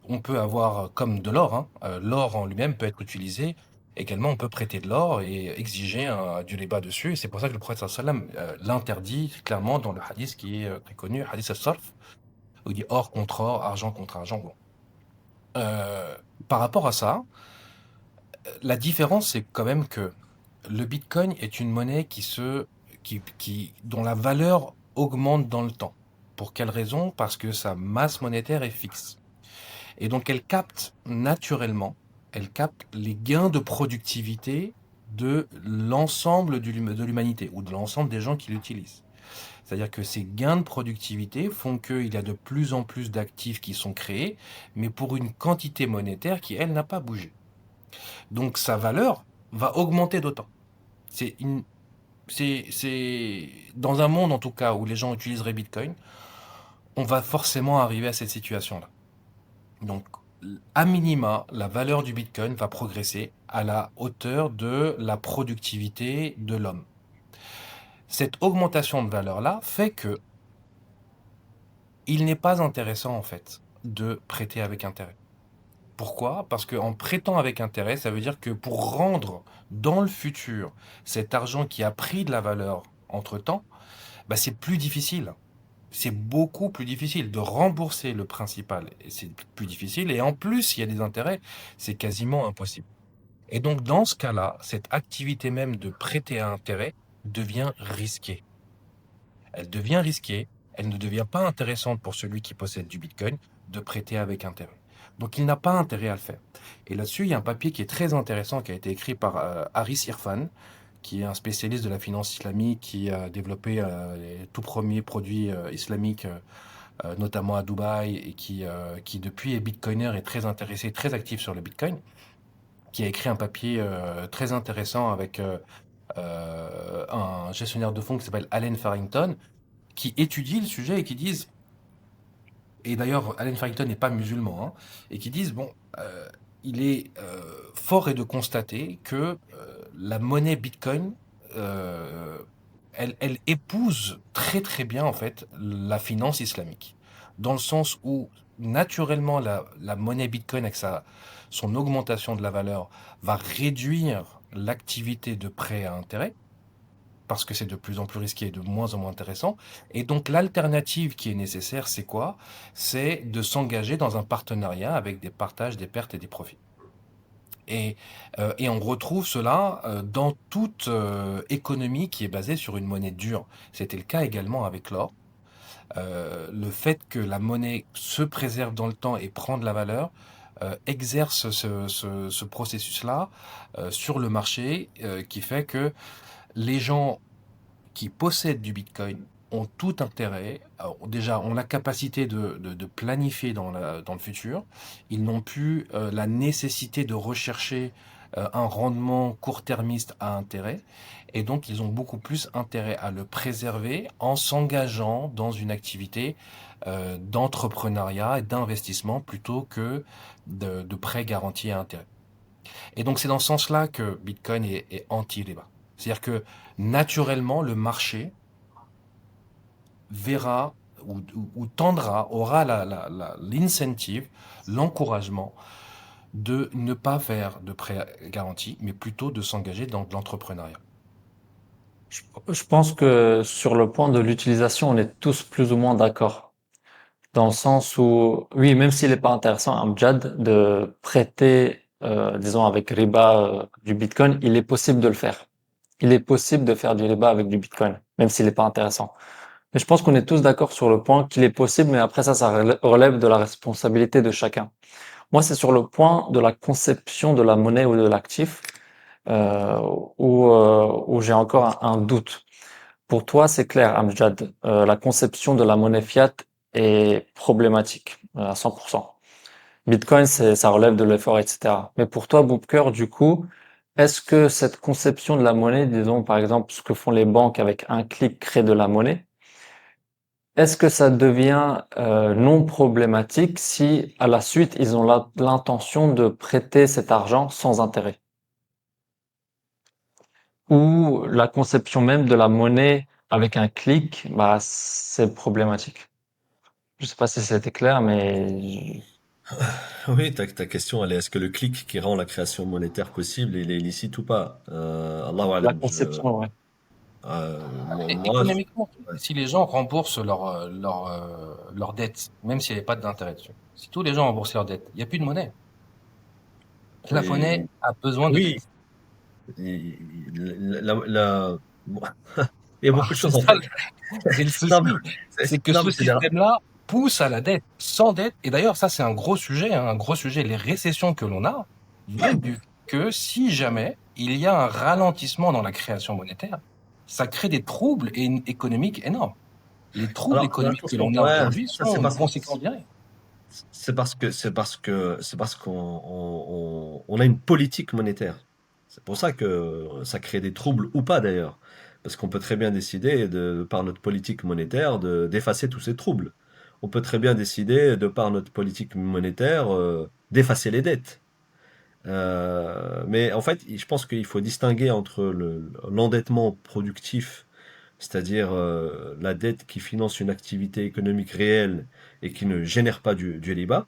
On peut avoir comme de l'or, hein, l'or en lui-même peut être utilisé. Également, on peut prêter de l'or et exiger du riba dessus. Et c'est pour ça que le prophète sallam l'interdit clairement dans le hadith qui est très connu, hadith al-sarf, où il dit or contre or, argent contre argent. Bon. Par rapport à ça, la différence, c'est quand même que le Bitcoin est une monnaie dont la valeur augmente dans le temps. Pour quelle raison? Parce que sa masse monétaire est fixe. Et donc elle capte les gains de productivité de l'ensemble de l'humanité ou de l'ensemble des gens qui l'utilisent. C'est-à-dire que ces gains de productivité font qu'il y a de plus en plus d'actifs qui sont créés, mais pour une quantité monétaire qui, elle, n'a pas bougé. Donc sa valeur va augmenter d'autant. C'est une, c'est dans un monde en tout cas où les gens utiliseraient Bitcoin, on va forcément arriver à cette situation-là. Donc à minima, la valeur du Bitcoin va progresser à la hauteur de la productivité de l'homme. Cette augmentation de valeur-là fait que il n'est pas intéressant en fait de prêter avec intérêt. Pourquoi? Parce qu'en prêtant avec intérêt, ça veut dire que pour rendre dans le futur cet argent qui a pris de la valeur entre-temps, bah, c'est plus difficile. C'est beaucoup plus difficile de rembourser le principal. Et c'est plus difficile. Et en plus, il y a des intérêts, c'est quasiment impossible. Et donc, dans ce cas-là, cette activité même de prêter à intérêt devient risquée. Elle devient risquée, elle ne devient pas intéressante pour celui qui possède du Bitcoin de prêter avec intérêt. Donc il n'a pas intérêt à le faire. Et là-dessus, il y a un papier qui est très intéressant qui a été écrit par Haris Irfan, qui est un spécialiste de la finance islamique, qui a développé les tout premiers produits islamiques, notamment à Dubaï, et qui depuis est bitcoiner et très intéressé, très actif sur le Bitcoin, qui a écrit un papier très intéressant avec un gestionnaire de fonds qui s'appelle Allen Farrington, qui étudient le sujet et qui disent, et d'ailleurs Allen Farrington n'est pas musulman, hein, et qui disent, bon, il est fort est de constater que la monnaie Bitcoin, euh, elle épouse très très bien en fait la finance islamique, dans le sens où naturellement la monnaie Bitcoin avec son augmentation de la valeur va réduire l'activité de prêt à intérêt, parce que c'est de plus en plus risqué et de moins en moins intéressant. Et donc l'alternative qui est nécessaire, c'est quoi? C'est de s'engager dans un partenariat avec des partages des pertes et des profits. Et on retrouve cela dans toute économie qui est basée sur une monnaie dure. C'était le cas également avec l'or. Le fait que la monnaie se préserve dans le temps et prend de la valeur exerce ce processus-là sur le marché qui fait que les gens qui possèdent du Bitcoin ont tout intérêt, déjà ont la capacité de planifier dans le futur, ils n'ont plus la nécessité de rechercher un rendement court-termiste à intérêt, et donc ils ont beaucoup plus intérêt à le préserver en s'engageant dans une activité d'entrepreneuriat et d'investissement plutôt que de prêts garantis à intérêt. Et donc c'est dans ce sens-là que Bitcoin est anti-riba. C'est-à-dire que naturellement, le marché verra ou tendra, aura l'incentive, l'encouragement de ne pas faire de prêt garanti, mais plutôt de s'engager dans de l'entrepreneuriat. Je pense que sur le point de l'utilisation, on est tous plus ou moins d'accord. Dans le sens où, oui, même s'il n'est pas intéressant, Amjad, de prêter, disons, avec riba, du Bitcoin, il est possible de le faire. Il est possible de faire du riba avec du Bitcoin, même s'il n'est pas intéressant. Mais je pense qu'on est tous d'accord sur le point qu'il est possible, mais après ça relève de la responsabilité de chacun. Moi, c'est sur le point de la conception de la monnaie ou de l'actif euh, où j'ai encore un doute. Pour toi, c'est clair, Amjad, la conception de la monnaie fiat est problématique à 100%. Bitcoin, ça relève de l'effort, etc. Mais pour toi, Boubker, du coup, est-ce que cette conception de la monnaie, disons par exemple ce que font les banques avec un clic crée de la monnaie, est-ce que ça devient non problématique si à la suite ils ont l'intention de prêter cet argent sans intérêt? Ou la conception même de la monnaie avec un clic, bah c'est problématique. Je sais pas si c'était clair, mais Oui, ta question, elle est, est-ce que le clic qui rend la création monétaire possible, il est illicite ou pas? Allahu la alam. conception, ouais. Moi, Économiquement, ouais. si les gens remboursent leur dette, même s'il n'y avait pas d'intérêt dessus, si tous les gens remboursaient leur dette, il n'y a plus de monnaie. La monnaie Et- a besoin de oui, crédit. et- bon, il y a beaucoup de C'est choses en ça, fait. c'est le Non, mais souci. C'est que non, ce mais système-là pousse à la dette. Sans dette, et d'ailleurs, ça, c'est un gros sujet, hein, un gros sujet. Les récessions que l'on a viennent du fait que si jamais il y a un ralentissement dans la création monétaire, ça crée des troubles économiques énormes. Les troubles alors économiques que attention, l'on a ouais, aujourd'hui ça c'est sont une parce que conséquence directe. c'est parce qu'on on a une politique monétaire. C'est pour ça que ça crée des troubles ou pas d'ailleurs. Parce qu'on peut très bien décider, par notre politique monétaire, d'effacer tous ces troubles. On peut très bien décider, de par notre politique monétaire, d'effacer les dettes. Mais en fait, je pense qu'il faut distinguer entre l'endettement productif, c'est-à-dire la dette qui finance une activité économique réelle et qui ne génère pas du riba,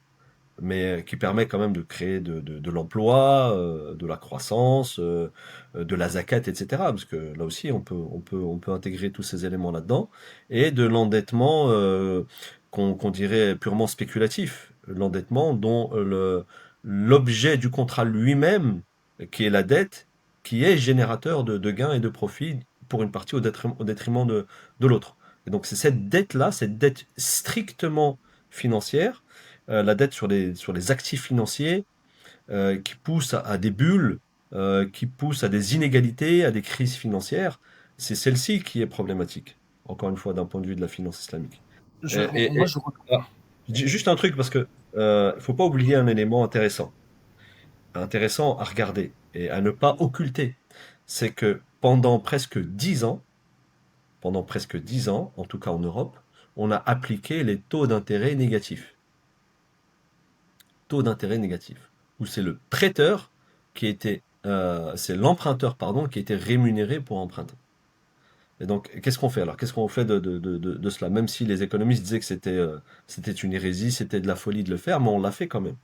mais qui permet quand même de créer de l'emploi, de la croissance, de la zakat, etc. Parce que là aussi, on peut intégrer tous ces éléments là-dedans, et de l'endettement qu'on dirait purement spéculatif, l'endettement dont l'objet du contrat lui-même, qui est la dette, qui est générateur de gains et de profits pour une partie au détriment de l'autre. Et donc c'est cette dette-là, cette dette strictement financière, la dette sur les actifs financiers qui pousse à des bulles, qui pousse à des inégalités, à des crises financières. C'est celle-ci qui est problématique, encore une fois, d'un point de vue de la finance islamique. Je, moi, je, Ah, je dis juste un truc parce que faut pas oublier un élément intéressant à regarder et à ne pas occulter. C'est que pendant presque 10 ans, en tout cas en Europe, on a appliqué les taux d'intérêt négatifs. Taux d'intérêt négatif, où c'est le prêteur c'est l'emprunteur, pardon, qui était rémunéré pour emprunter. Et donc, qu'est-ce qu'on fait alors? Qu'est-ce qu'on fait de cela? Même si les économistes disaient que c'était une hérésie, c'était de la folie de le faire, mais on l'a fait quand même.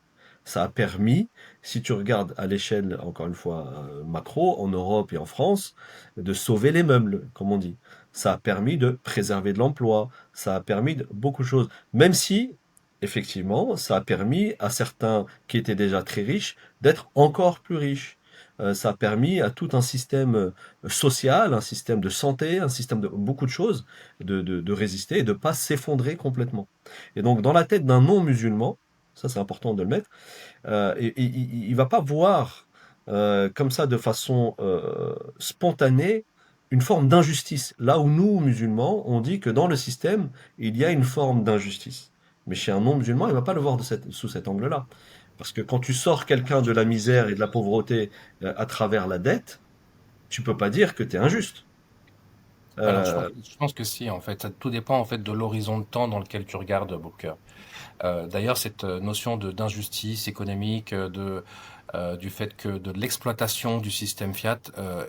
Ça a permis, si tu regardes à l'échelle, encore une fois, macro, en Europe et en France, de sauver les meubles, comme on dit. Ça a permis de préserver de l'emploi, ça a permis de beaucoup de choses. Même si, effectivement, ça a permis à certains qui étaient déjà très riches d'être encore plus riches. Ça a permis à tout un système social, un système de santé, un système de beaucoup de choses de résister et de pas s'effondrer complètement. Et donc, dans la tête d'un non-musulman, ça c'est important de le mettre, il va pas voir comme ça de façon spontanée une forme d'injustice. Là où nous, musulmans, on dit que dans le système, il y a une forme d'injustice. Mais chez un non-musulman, il va pas le voir sous cet angle-là. Parce que quand tu sors quelqu'un de la misère et de la pauvreté à travers la dette, tu peux pas dire que tu es injuste. alors, Euh, je pense que si, en fait. Ça, tout dépend, en fait, de l'horizon de temps dans lequel tu regardes, Booker. D'ailleurs, cette notion d'injustice économique, du fait que de l'exploitation du système fiat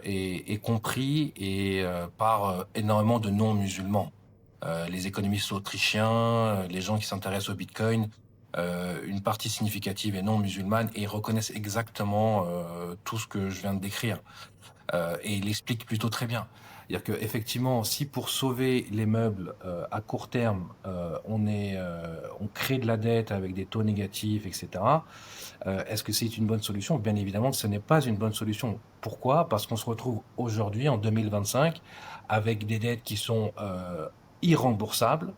est compris par énormément de non-musulmans. Les économistes autrichiens, les gens qui s'intéressent au Bitcoin, une partie significative est non musulmane et ils reconnaissent exactement tout ce que je viens de décrire. Et il explique plutôt très bien. C'est-à-dire qu'effectivement, si pour sauver les meubles à court terme, on crée de la dette avec des taux négatifs, etc., est-ce que c'est une bonne solution? Bien évidemment que ce n'est pas une bonne solution. Pourquoi? Parce qu'on se retrouve aujourd'hui, en 2025, avec des dettes qui sont irremboursables,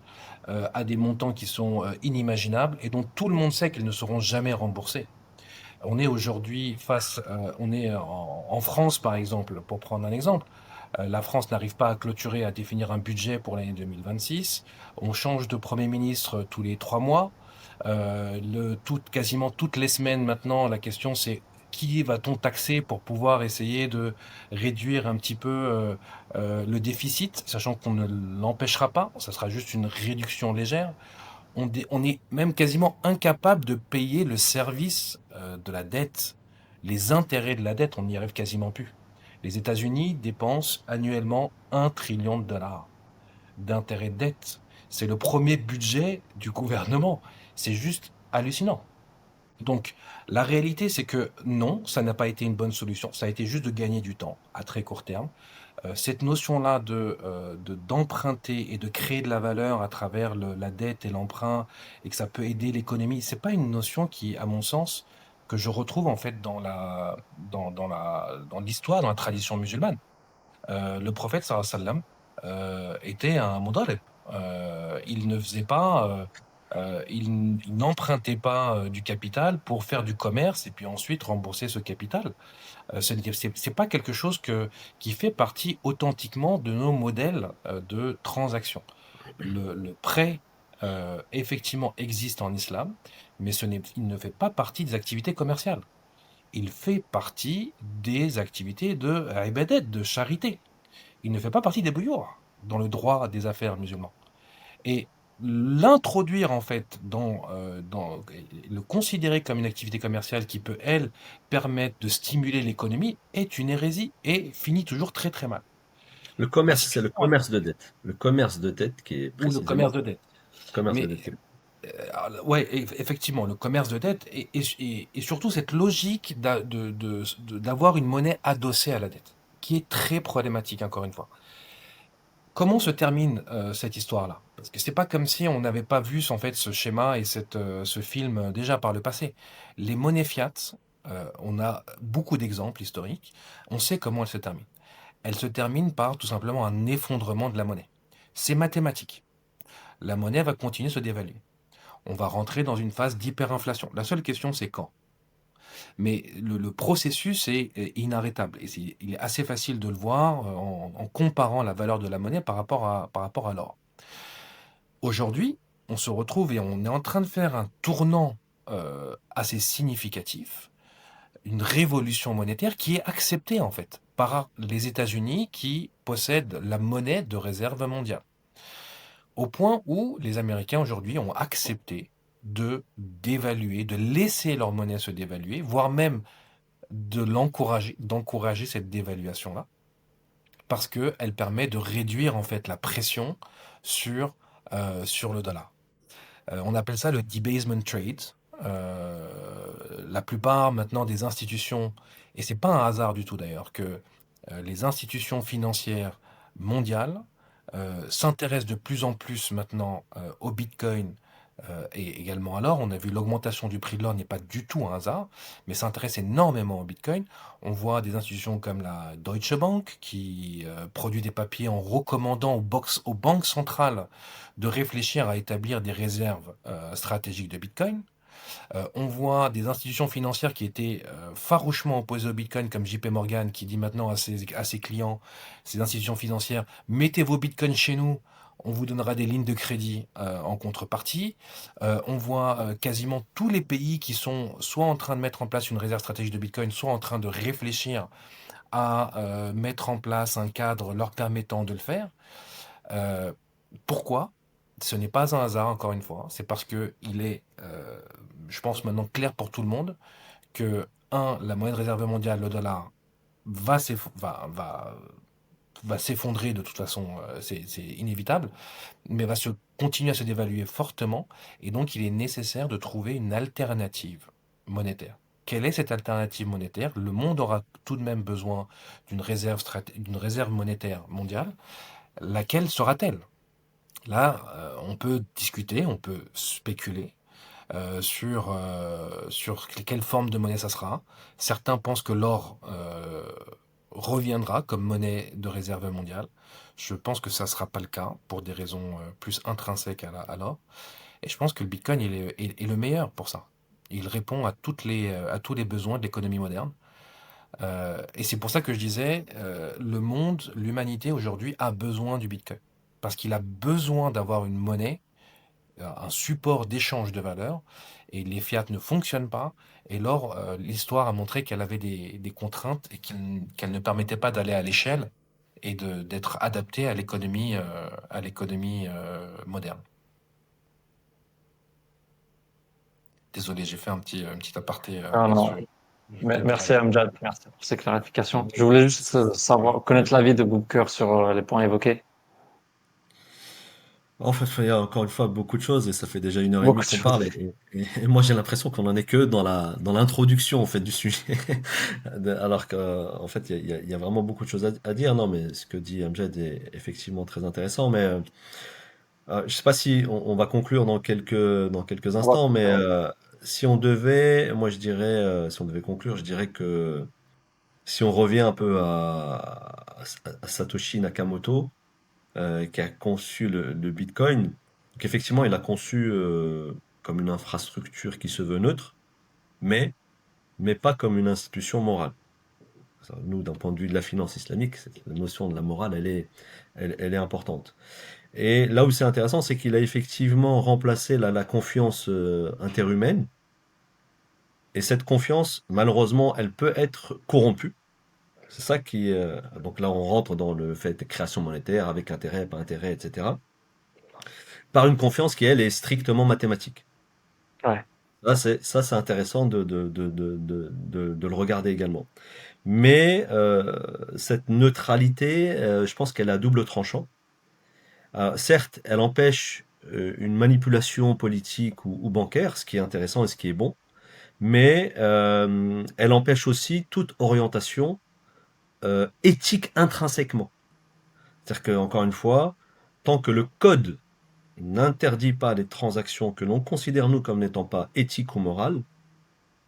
à des montants qui sont inimaginables et dont tout le monde sait qu'ils ne seront jamais remboursés. On est aujourd'hui on est en France par exemple, pour prendre un exemple. La France n'arrive pas à clôturer, à définir un budget pour l'année 2026. On change de Premier ministre tous les 3 mois. Quasiment toutes les semaines maintenant, la question c'est qui va-t-on taxer pour pouvoir essayer de réduire un petit peu le déficit, sachant qu'on ne l'empêchera pas, ça sera juste une réduction légère. On est même quasiment incapable de payer le service de la dette, les intérêts de la dette, on n'y arrive quasiment plus. Les États-Unis dépensent annuellement 1 trillion de dollars d'intérêts de dette. C'est le premier budget du gouvernement. C'est juste hallucinant. Donc, la réalité, c'est que non, ça n'a pas été une bonne solution. Ça a été juste de gagner du temps à très court terme. Cette notion-là d'emprunter et de créer de la valeur à travers la dette et l'emprunt et que ça peut aider l'économie, c'est pas une notion qui, à mon sens, que je retrouve en fait dans l'histoire, dans la tradition musulmane. Le prophète sallallahu alayhi wa sallam était un mudarib. Il ne faisait pas, il n'empruntait pas du capital pour faire du commerce et puis ensuite rembourser ce capital. C'est pas quelque chose qui fait partie authentiquement de nos modèles de transaction. Le prêt, effectivement, existe en islam, mais il ne fait pas partie des activités commerciales. Il fait partie des activités de ibadat, de charité. Il ne fait pas partie des bouilloires dans le droit des affaires musulmans. Et l'introduire en fait le considérer comme une activité commerciale qui peut, elle, permettre de stimuler l'économie est une hérésie et finit toujours très très mal. Le La commerce, c'est le situation, commerce de dette. Le commerce de dette qui est ou le précisément commerce de dette. le commerce de Mais dette. ouais, effectivement, le commerce de dette et surtout cette logique d'avoir une monnaie adossée à la dette, qui est très problématique encore une fois. Comment se termine cette histoire-là? Parce que c'est pas comme si on n'avait pas vu en fait ce schéma et ce film déjà par le passé. Les monnaies fiat, on a beaucoup d'exemples historiques. On sait comment elles se terminent. Elles se terminent par tout simplement un effondrement de la monnaie. C'est mathématique. La monnaie va continuer de se dévaluer. On va rentrer dans une phase d'hyperinflation. La seule question, c'est quand. Mais le processus est inarrêtable. Et il est assez facile de le voir en comparant la valeur de la monnaie par rapport à l'or. Aujourd'hui, on se retrouve et on est en train de faire un tournant assez significatif, une révolution monétaire qui est acceptée en fait par les États-Unis qui possèdent la monnaie de réserve mondiale. Au point où les Américains aujourd'hui ont accepté de dévaluer, de laisser leur monnaie se dévaluer, voire même d'encourager cette dévaluation-là, parce qu'elle permet de réduire en fait la pression sur, sur le dollar. On appelle ça le debasement trade. La plupart maintenant des institutions, et c'est pas un hasard du tout d'ailleurs, que les institutions financières mondiales s'intéressent de plus en plus maintenant au Bitcoin et également à l'or. On a vu l'augmentation du prix de l'or n'est pas du tout un hasard, mais s'intéresse énormément au Bitcoin. On voit des institutions comme la Deutsche Bank qui produit des papiers en recommandant aux banques centrales de réfléchir à établir des réserves stratégiques de Bitcoin. On voit des institutions financières qui étaient farouchement opposées au Bitcoin, comme JP Morgan, qui dit maintenant à ses clients, ces institutions financières, mettez vos Bitcoins chez nous, on vous donnera des lignes de crédit en contrepartie. On voit quasiment tous les pays qui sont soit en train de mettre en place une réserve stratégique de Bitcoin, soit en train de réfléchir à mettre en place un cadre leur permettant de le faire. Euh, Pourquoi? Ce n'est pas un hasard, encore une fois. C'est parce que il est, je pense maintenant clair pour tout le monde que, la monnaie de réserve mondiale, le dollar, va s'effondrer de toute façon, c'est inévitable, mais continuer à se dévaluer fortement, et donc il est nécessaire de trouver une alternative monétaire. Quelle est cette alternative monétaire? Le monde aura tout de même besoin d'une réserve monétaire mondiale. Laquelle sera-t-elle? Là, on peut discuter, on peut spéculer sur quelle forme de monnaie ça sera. Certains pensent que l'or reviendra comme monnaie de réserve mondiale. Je pense que ça ne sera pas le cas pour des raisons plus intrinsèques à l'or. Et je pense que le Bitcoin est le meilleur pour ça. Il répond à tous les besoins de l'économie moderne. Et c'est pour ça que je disais, le monde, l'humanité aujourd'hui a besoin du Bitcoin. Parce qu'il a besoin d'avoir une monnaie, un support d'échange de valeur, et les fiat ne fonctionnent pas. Et l'or, l'histoire a montré qu'elle avait des contraintes et qu'elle ne permettait pas d'aller à l'échelle et d'être adaptée à l'économie moderne. Désolé, j'ai fait un petit aparté Non, non. là-dessus. Je voulais Merci parler. Amjad, merci pour ces clarifications. Je voulais juste connaître l'avis de Booker sur les points évoqués. En fait, il y a encore une fois beaucoup de choses et ça fait déjà 1 heure et demie Beaucoup de qu'on choses. parle et moi j'ai l'impression qu'on en est que dans l'introduction en fait du sujet. Alors qu'en fait il y a vraiment beaucoup de choses à dire. Non, mais ce que dit Amjad est effectivement très intéressant. Mais je sais pas si on va conclure dans quelques On va instants, mais conclure. si on devait, moi je dirais, si on devait conclure, je dirais que si on revient un peu à Satoshi Nakamoto, qui a conçu le Bitcoin. Donc effectivement, il a conçu comme une infrastructure qui se veut neutre, mais, mais pas comme une institution morale. Ça, nous, d'un point de vue de la finance islamique, la notion de la morale, elle est importante. Et là où c'est intéressant, c'est qu'il a effectivement remplacé la confiance interhumaine. Et cette confiance, malheureusement, elle peut être corrompue. C'est ça qui... donc là, on rentre dans le fait de création monétaire, avec intérêt, pas intérêt, etc. Par une confiance qui, elle, est strictement mathématique. Ouais. Ça, c'est intéressant de le regarder également. Mais cette neutralité, je pense qu'elle a double tranchant. Certes, elle empêche une manipulation politique ou bancaire, ce qui est intéressant et ce qui est bon, mais elle empêche aussi toute orientation éthique intrinsèquement. C'est-à-dire que, encore une fois, tant que le code n'interdit pas les transactions que l'on considère nous comme n'étant pas éthiques ou morales,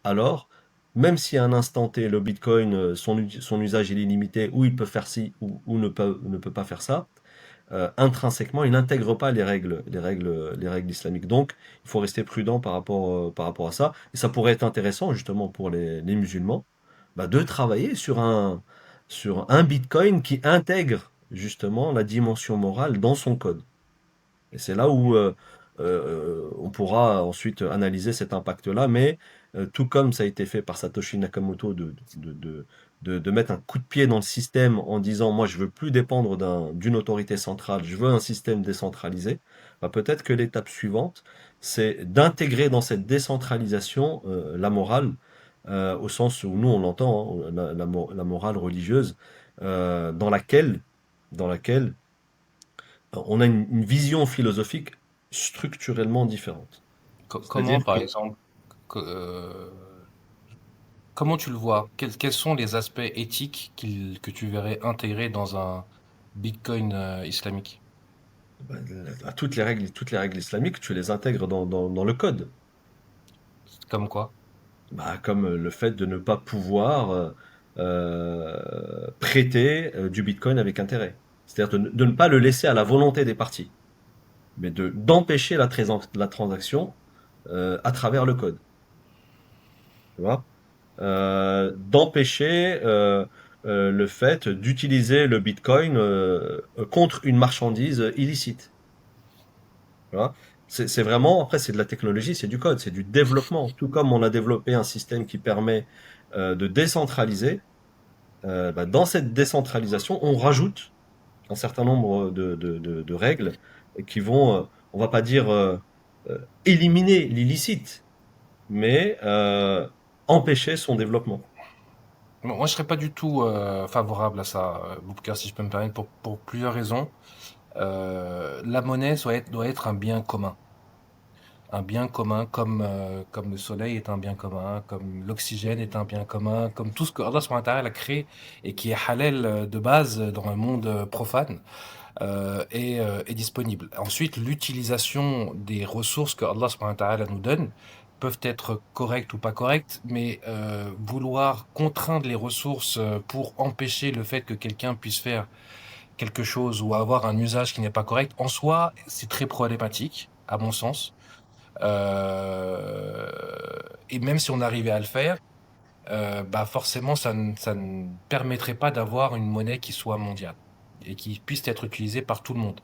alors, même si à un instant T, le Bitcoin, son usage il est limité, ou il peut faire ci, ou ne peut pas faire ça, intrinsèquement, il n'intègre pas les règles islamiques. Donc, il faut rester prudent par rapport à ça. Et ça pourrait être intéressant, justement, pour les musulmans, bah, de travailler sur un Bitcoin qui intègre, justement, la dimension morale dans son code. Et c'est là où on pourra ensuite analyser cet impact-là, mais tout comme ça a été fait par Satoshi Nakamoto de mettre un coup de pied dans le système en disant moi je veux plus dépendre d'une autorité centrale, je veux un système décentralisé, bah, peut-être que l'étape suivante, c'est d'intégrer dans cette décentralisation la morale, au sens où nous on l'entend, hein, la morale religieuse, dans laquelle on a une vision philosophique structurellement différente. Comment, C'est-à-dire par que exemple, que, comment tu le vois? Quels sont les aspects éthiques que tu verrais intégrés dans un Bitcoin islamique? bah, toutes les règles islamiques, tu les intègres dans le code. Comme quoi? Bah, comme le fait de ne pas pouvoir prêter du Bitcoin avec intérêt. C'est-à-dire de ne pas le laisser à la volonté des parties, mais d'empêcher la transaction à travers le code. Tu vois? D'empêcher le fait d'utiliser le Bitcoin contre une marchandise illicite. Tu vois? C'est vraiment, après, c'est de la technologie, c'est du code, c'est du développement. Tout comme on a développé un système qui permet de décentraliser, bah, dans cette décentralisation, on rajoute un certain nombre de règles qui vont, on va pas dire éliminer l'illicite, mais empêcher son développement. Bon, moi, je serais pas du tout favorable à ça, Boubka, si je peux me permettre, pour plusieurs raisons. La monnaie doit être un bien commun. Un bien commun comme le soleil est un bien commun, comme l'oxygène est un bien commun, comme tout ce que Allah subhanahu wa ta'ala a créé et qui est halal de base dans le monde profane est disponible. Ensuite, l'utilisation des ressources que Allah subhanahu wa ta'ala nous donne peuvent être correctes ou pas correctes, mais vouloir contraindre les ressources pour empêcher le fait que quelqu'un puisse faire quelque chose ou avoir un usage qui n'est pas correct, en soi, c'est très problématique, à mon sens. Euh, et même si on arrivait à le faire, bah forcément, ça ne permettrait pas d'avoir une monnaie qui soit mondiale et qui puisse être utilisée par tout le monde,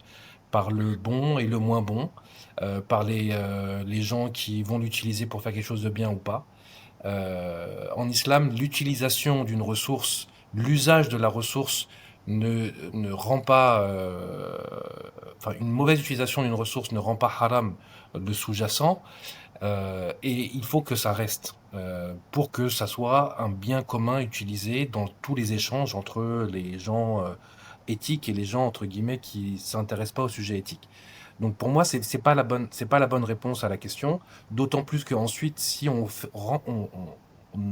par le bon et le moins bon, par les gens qui vont l'utiliser pour faire quelque chose de bien ou pas. En islam, l'utilisation d'une ressource, l'usage de la ressource ne rend pas, enfin, une mauvaise utilisation d'une ressource ne rend pas haram le sous-jacent, et il faut que ça reste, pour que ça soit un bien commun utilisé dans tous les échanges entre les gens éthiques et les gens, entre guillemets, qui s'intéressent pas au sujet éthique. Donc pour moi, c'est pas la bonne réponse à la question, d'autant plus qu'ensuite, si on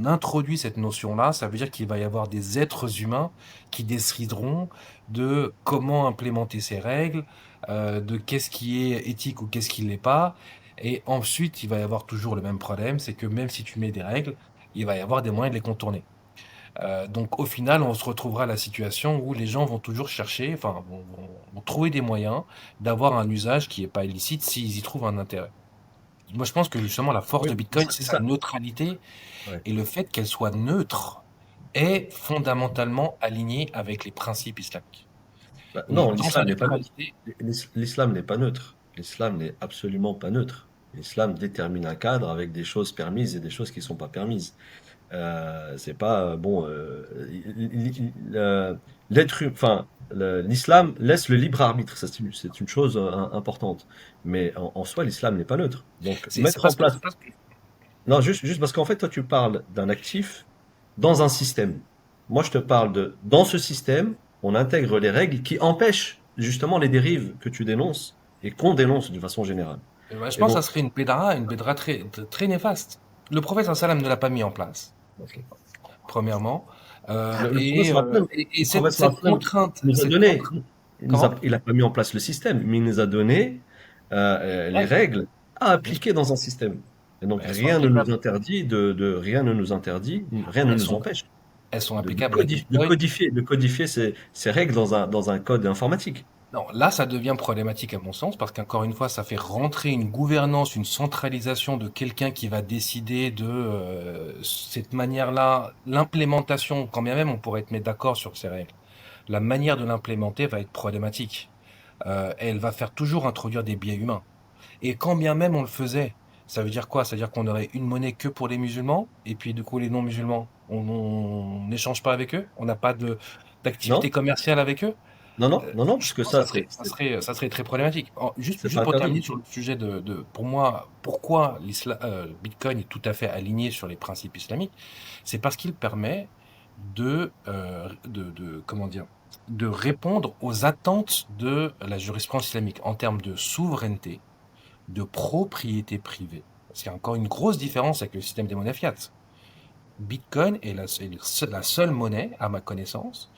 introduit cette notion-là, ça veut dire qu'il va y avoir des êtres humains qui décideront de comment implémenter ces règles, de qu'est-ce qui est éthique ou qu'est-ce qui l'est pas. Et ensuite, il va y avoir toujours le même problème, c'est que même si tu mets des règles, il va y avoir des moyens de les contourner. Donc au final, on se retrouvera à la situation où les gens vont toujours chercher, enfin, vont trouver des moyens d'avoir un usage qui n'est pas illicite s'ils y trouvent un intérêt. Moi, je pense que justement, la force Oui, de Bitcoin, c'est c'est sa ça. neutralité Ouais. et le fait qu'elle soit neutre est fondamentalement aligné avec les principes islamiques. Bah, Et non, dans sa l'islam n'est pas neutre. neutralité, L'islam n'est pas neutre. L'islam n'est absolument pas neutre. L'islam détermine un cadre avec des choses permises et des choses qui ne sont pas permises. C'est pas bon. Enfin, l'islam laisse le libre arbitre. Ça, c'est une chose importante. Mais en soi, l'islam n'est pas neutre. Donc, c'est mettre en parce que, place. Non, juste parce qu'en fait, toi, tu parles d'un actif dans un système. Moi, je te parle de dans ce système, on intègre les règles qui empêchent justement les dérives que tu dénonces et qu'on dénonce d'une façon générale. bah, je Et pense que donc, ça serait une bédra très néfaste. Le prophète sallam ne l'a pas mis en place, premièrement. le prophète sallam, Et le prophète cette sallam contrainte, nous a donné, comment? il a pas mis en place le système, mais il nous a donné les Ouais, règles à bien sûr. appliquer dans un système. Et donc, Elles sont rien ne nous applicables. interdit rien ne nous interdit, rien ne Elles nous sont, empêche elles sont de applicables à Bitcoin. codifier ces règles dans un code informatique. Non, là, ça devient problématique à mon sens parce qu'encore une fois, ça fait rentrer une gouvernance, une centralisation de quelqu'un qui va décider de cette manière-là, l'implémentation, quand bien même on pourrait être mis d'accord sur ces règles, la manière de l'implémenter va être problématique. Elle va faire toujours introduire des biais humains. Et quand bien même on le faisait, ça veut dire quoi? Ça veut dire qu'on aurait une monnaie que pour les musulmans et puis du coup les non-musulmans, on n'échange pas avec eux, on n'a pas d'activité Non? commerciale avec eux. Non, parce Je que pense que ça, ça serait très problématique. c'est Juste pas pour terminer interdit. sur le sujet pour moi, pourquoi Bitcoin est tout à fait aligné sur les principes islamiques, c'est parce qu'il permet comment dire, de répondre aux attentes de la jurisprudence islamique en termes de souveraineté, de propriété privée. Parce qu'il y a encore une grosse différence avec le système des monnaies fiat. Bitcoin est la seule monnaie, à ma connaissance,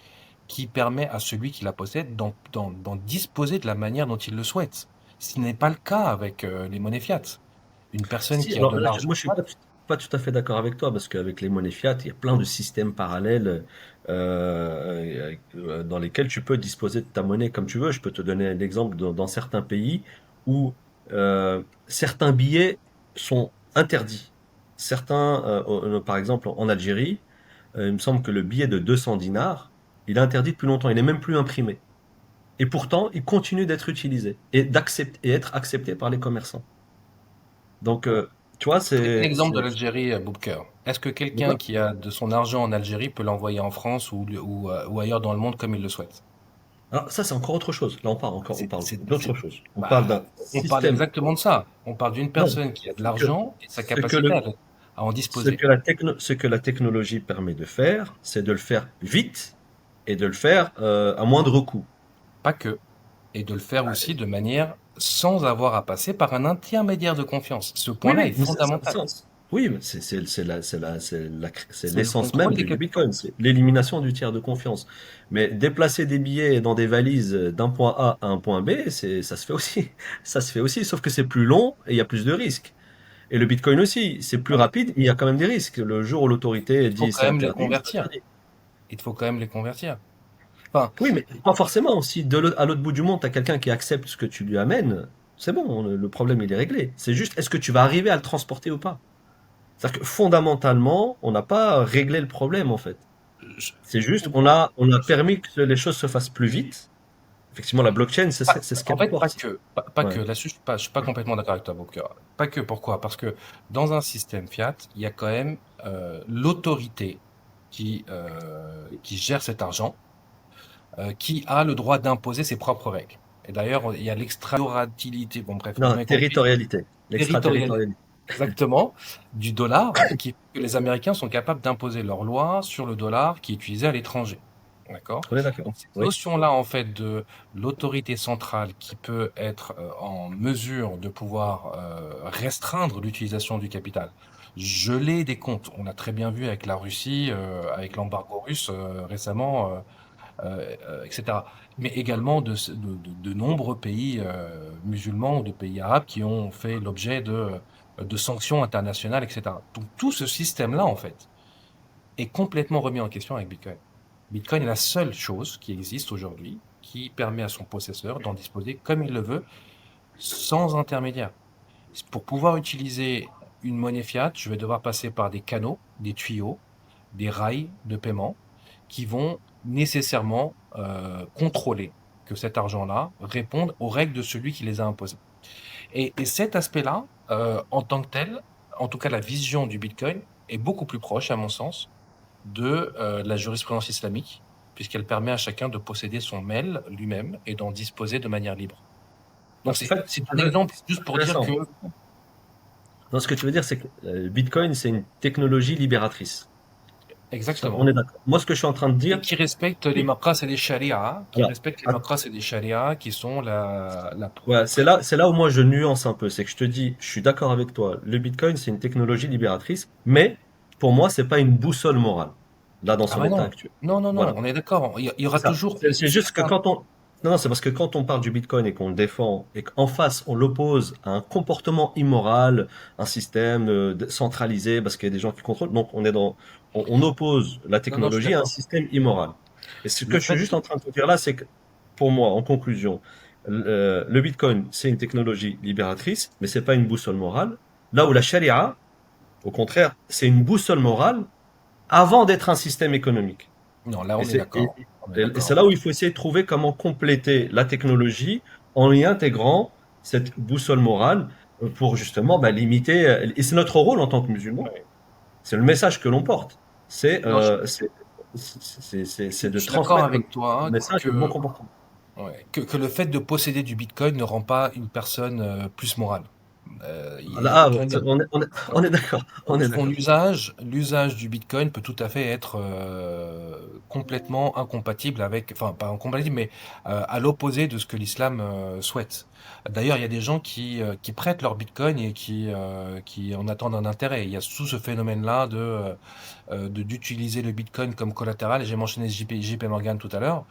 qui permet à celui qui la possède d'en disposer de la manière dont il le souhaite. Ce qui n'est pas le cas avec les monnaies fiat. Une personne Si, qui a alors de là, l'argent, moi, je suis pas tout à fait d'accord avec toi, parce qu'avec les monnaies fiat, il y a plein de systèmes parallèles dans lesquels tu peux disposer de ta monnaie comme tu veux. Je peux te donner un exemple dans certains pays où certains billets sont interdits. Certains, par exemple en Algérie, il me semble que le billet de 200 dinars, il est interdit depuis longtemps, il n'est même plus imprimé. Et pourtant, il continue d'être utilisé et être accepté par les commerçants. Donc, tu vois, l'exemple de l'Algérie, Boubker. Est-ce que de quelqu'un quoi? qui a de son argent en Algérie peut l'envoyer en France ou ailleurs dans le monde comme il le souhaite? Alors, ça, c'est encore autre chose. Là, on C'est, parle c'est, d'autre c'est- chose. On parle bah, d'un on parle système. exactement de ça. On parle d'une Non, personne qui a de ce que, l'argent et sa ce que capacité le, à en disposer. ce que la technologie permet de faire, c'est de le faire vite et de le faire à moindre coût. Pas que. Et de le faire aussi de manière sans avoir à passer par un intermédiaire de confiance. Ce Oui, point-là est oui, mais fondamental. oui, mais c'est C'est le l'essence contrôle même des du capitaux. Bitcoin, c'est l'élimination du tiers de confiance. Mais déplacer des billets dans des valises d'un point A à un point B, ça se fait aussi. Ça se fait aussi, sauf que c'est plus long et il y a plus de risques. Et le Bitcoin aussi, c'est plus rapide, mais il y a quand même des risques. Le jour où l'autorité Il faut dit quand c'est même les interdit, c'est convertir. interdit. Il faut quand même les convertir. Enfin, Oui, mais pas forcément. Si à l'autre bout du monde, tu as quelqu'un qui accepte ce que tu lui amènes, c'est bon, le problème il est réglé. C'est juste, est-ce que tu vas arriver à le transporter ou pas? C'est-à-dire que fondamentalement, on n'a pas réglé le problème en fait. je C'est juste, comprends. on a permis que les choses se fassent plus vite. Effectivement, la blockchain, c'est ce En qu'elle fait, apporte. pas que, Ouais. là-dessus, je suis pas complètement d'accord avec toi, Booker. Pas que, pourquoi? Parce que dans un système fiat, il y a quand même l'autorité qui gère cet argent, qui a le droit d'imposer ses propres règles. Et d'ailleurs, il y a l'extraterritorialité, bon bref, vous Non, m'avez compris, territorialité. territorialité, L'extraterritorialité. exactement, du dollar, qui fait que les Américains sont capables d'imposer leurs lois sur le dollar qui est utilisé à l'étranger. D'accord? On est d'accord. Donc cette Oui. notion-là, en fait, de l'autorité centrale qui peut être en mesure de pouvoir restreindre l'utilisation du capital, geler des comptes. On a très bien vu avec la Russie, avec l'embargo russe récemment, etc. Mais également de nombreux pays musulmans ou de pays arabes qui ont fait l'objet de sanctions internationales, etc. Donc tout ce système-là, en fait, est complètement remis en question avec Bitcoin. Bitcoin est la seule chose qui existe aujourd'hui qui permet à son possesseur d'en disposer comme il le veut, sans intermédiaire. Pour pouvoir utiliser une monnaie fiat, je vais devoir passer par des canaux, des tuyaux, des rails de paiement qui vont nécessairement contrôler que cet argent-là réponde aux règles de celui qui les a imposées. Et cet aspect-là, en tant que tel, en tout cas la vision du Bitcoin, est beaucoup plus proche, à mon sens, de la jurisprudence islamique, puisqu'elle permet à chacun de posséder son mail lui-même et d'en disposer de manière libre. Donc En fait, c'est un exemple juste pour dire que intéressant. Non, ce que tu veux dire, c'est que Bitcoin, c'est une technologie libératrice. On exactement. est d'accord. Moi, ce que je suis en train de Et dire, qui respecte les oui. maqas et les shari'a, qui Alors, respecte les maqas et les shari'a, qui sont ouais, c'est là où moi je nuance un peu. C'est que je te dis, je suis d'accord avec toi. Le Bitcoin, c'est une technologie libératrice, mais pour moi, c'est pas une boussole morale, là, dans Ah son bah état non, actuel. non, non, non, Voilà. on est d'accord. Il y C'est aura ça. toujours C'est juste que certains. quand on... Non, non, c'est parce que quand on parle du Bitcoin et qu'on le défend et qu'en face on l'oppose à un comportement immoral, un système centralisé, parce qu'il y a des gens qui contrôlent, donc on est dans... on oppose la Non, non, je suis technologie à un d'accord. système immoral. Et ce Le que je suis fait juste de... en train de te dire là, c'est que pour moi, en conclusion, le Bitcoin, c'est une technologie libératrice, mais c'est pas une boussole morale. Là où la charia, au contraire, c'est une boussole morale avant d'être un système économique. Non, là, Et on est c'est d'accord. On est et c'est d'accord. là où il faut essayer de trouver comment compléter la technologie en y intégrant cette boussole morale pour justement bah, limiter. Et c'est notre rôle en tant que musulmans. Ouais. C'est le message que l'on porte. C'est Non, c'est de je suis d'accord transmettre le avec toi message de bon que, comportement. ouais, que le fait de posséder du Bitcoin ne rend pas une personne plus morale. Ah, On est, on est d'accord. On est son d'accord. usage, l'usage du Bitcoin peut tout à fait être complètement incompatible avec, enfin pas incompatible, mais à l'opposé de ce que l'islam souhaite. D'ailleurs, il y a des gens qui prêtent leur Bitcoin et qui en attendent un intérêt. Il y a tout ce phénomène-là d'utiliser le Bitcoin comme collatéral. Et j'ai mentionné JP Morgan tout à l'heure.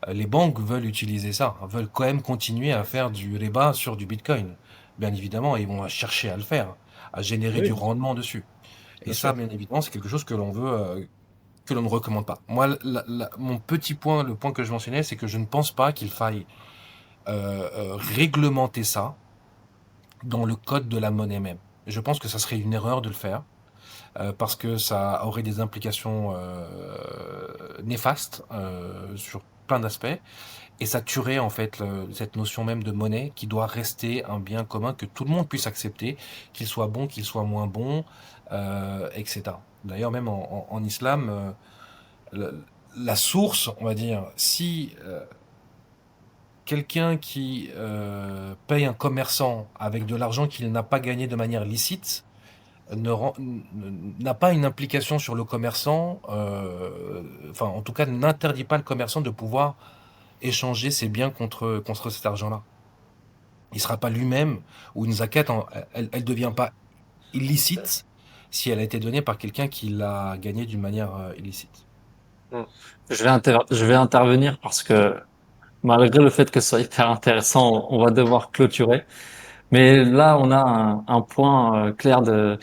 Les banques veulent utiliser ça, veulent quand même continuer à faire du riba sur du Bitcoin. Bien évidemment, ils vont chercher à le faire, à générer du Oui, rendement dessus. Et bien ça, sûr. bien évidemment, c'est quelque chose que l'on veut, que l'on ne recommande pas. Moi, mon petit point, le point que je mentionnais, c'est que je ne pense pas qu'il faille réglementer ça dans le code de la monnaie même. Je pense que ça serait une erreur de le faire parce que ça aurait des implications néfastes sur plein d'aspects et ça tuerait en fait cette notion même de monnaie qui doit rester un bien commun que tout le monde puisse accepter, qu'il soit bon, qu'il soit moins bon, etc. D'ailleurs, même en islam, la source, on va dire, si quelqu'un qui paye un commerçant avec de l'argent qu'il n'a pas gagné de manière licite, n'a pas une implication sur le commerçant, enfin en tout cas n'interdit pas le commerçant de pouvoir échanger ses biens contre cet argent-là. Il sera pas lui-même, ou une zakat, elle devient pas illicite si elle a été donnée par quelqu'un qui l'a gagnée d'une manière illicite. Mm. Je vais intervenir parce que malgré le fait que ce soit hyper intéressant, on va devoir clôturer. Mais là, on a un point clair de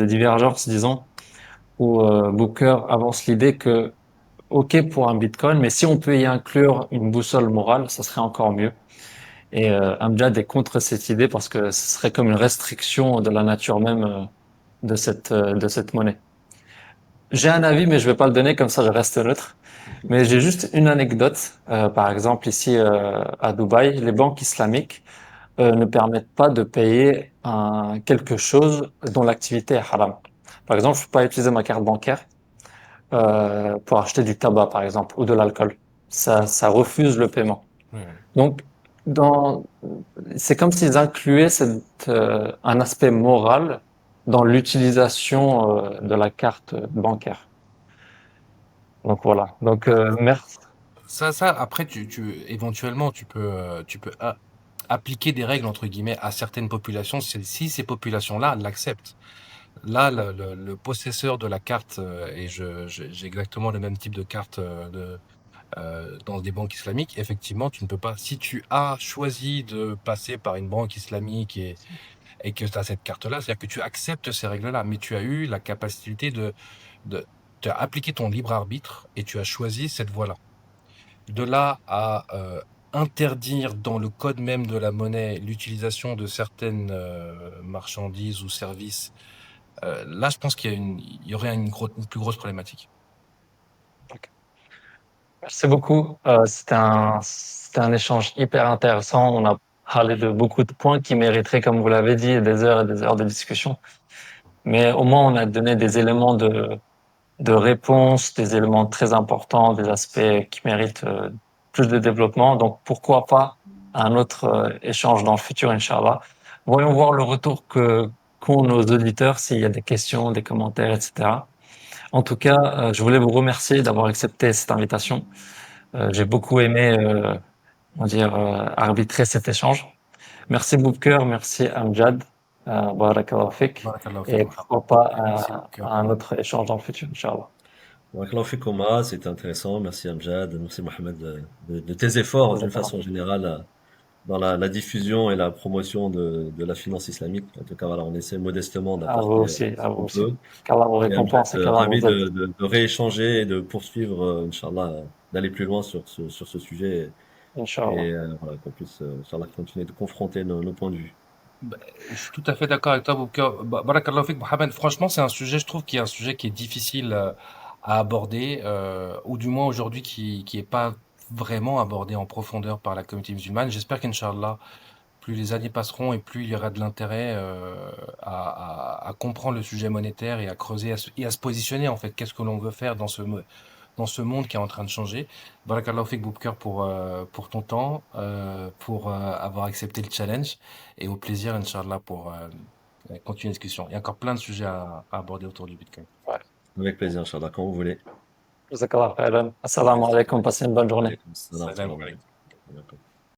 divergence, disons, où Booker avance l'idée que, OK pour un Bitcoin, mais si on peut y inclure une boussole morale, ça serait encore mieux. Et Amjad est contre cette idée parce que ce serait comme une restriction de la nature même de cette monnaie. J'ai un avis, mais je vais pas le donner, comme ça je reste neutre. Mais j'ai juste une anecdote. Par exemple, ici à Dubaï, les banques islamiques ne permettent pas de payer quelque chose dont l'activité est haram. Par exemple, je peux pas utiliser ma carte bancaire pour acheter du tabac, par exemple, ou de l'alcool. Ça refuse le paiement. Ouais. Donc, dans, c'est comme s'ils incluaient un aspect moral dans l'utilisation de la carte bancaire. Donc voilà. Donc merci. Après, éventuellement, tu peux appliquer des règles, entre guillemets, à certaines populations si ces populations-là l'acceptent. Là, le possesseur de la carte, et j'ai exactement le même type de carte dans des banques islamiques, effectivement, tu ne peux pas, si tu as choisi de passer par une banque islamique et que tu as cette carte-là, c'est-à-dire que tu acceptes ces règles-là, mais tu as eu la capacité de, tu as appliqué ton libre arbitre et tu as choisi cette voie-là. De là à interdire dans le code même de la monnaie l'utilisation de certaines marchandises ou services, là, je pense il y aurait une plus grosse problématique. Merci beaucoup. C'était un échange hyper intéressant. On a parlé de beaucoup de points qui mériteraient, comme vous l'avez dit, des heures et des heures de discussion. Mais au moins, on a donné des éléments de réponse, des éléments très importants, des aspects qui méritent plus de développement. Donc, pourquoi pas un autre échange dans le futur, Inch'Allah. Voyons voir le retour qu'ont nos auditeurs, s'il y a des questions, des commentaires, etc. En tout cas, je voulais vous remercier d'avoir accepté cette invitation. J'ai beaucoup aimé, on va dire, arbitrer cet échange. Merci Boubacar, merci Amjad, barakallahu fik, Barakallahu fik, et Mohamed. pourquoi pas Merci beaucoup. à un autre échange dans le futur, Inch'Allah. Barakallahu fik, Omar, c'était intéressant. Merci Amjad, merci Mohamed de tes efforts d'une Jazakallah. façon générale dans la diffusion et la promotion de la finance islamique. En tout cas, voilà, on essaie modestement d'apporter À ce vous qu'on aussi. peut. Qu'Allah vous Et Amjad, récompense et qu'Allah ravi vous aide. de rééchanger et de poursuivre, Inch'Allah, d'aller plus loin sur ce sujet Inch'Allah. voilà, qu'on puisse, Inch'Allah, continuer de confronter nos points de vue. Bah, je suis tout à fait d'accord avec toi, Boubacar. Barakallahu fik, Mohamed. Franchement, c'est un sujet, je trouve, qui est un sujet qui est difficile à aborder, ou du moins aujourd'hui qui est pas vraiment abordé en profondeur par la communauté musulmane. J'espère qu'Inch'Allah, plus les années passeront et plus il y aura de l'intérêt à comprendre le sujet monétaire et à creuser et à se positionner en fait. Qu'est-ce que l'on veut faire dans ce monde qui est en train de changer. Barakallahu fik Boubker pour ton temps, pour avoir accepté le challenge et au plaisir, Inch'Allah, pour continuer la discussion. Il y a encore plein de sujets à aborder autour du Bitcoin. Ouais. Avec plaisir, Inch'Allah, quand vous voulez. Jazakallah khairan. Assalamu alaikum. Passez une bonne journée. Alaykoum salam wa Salam rahmatullahi alaikum. wa barakatuh.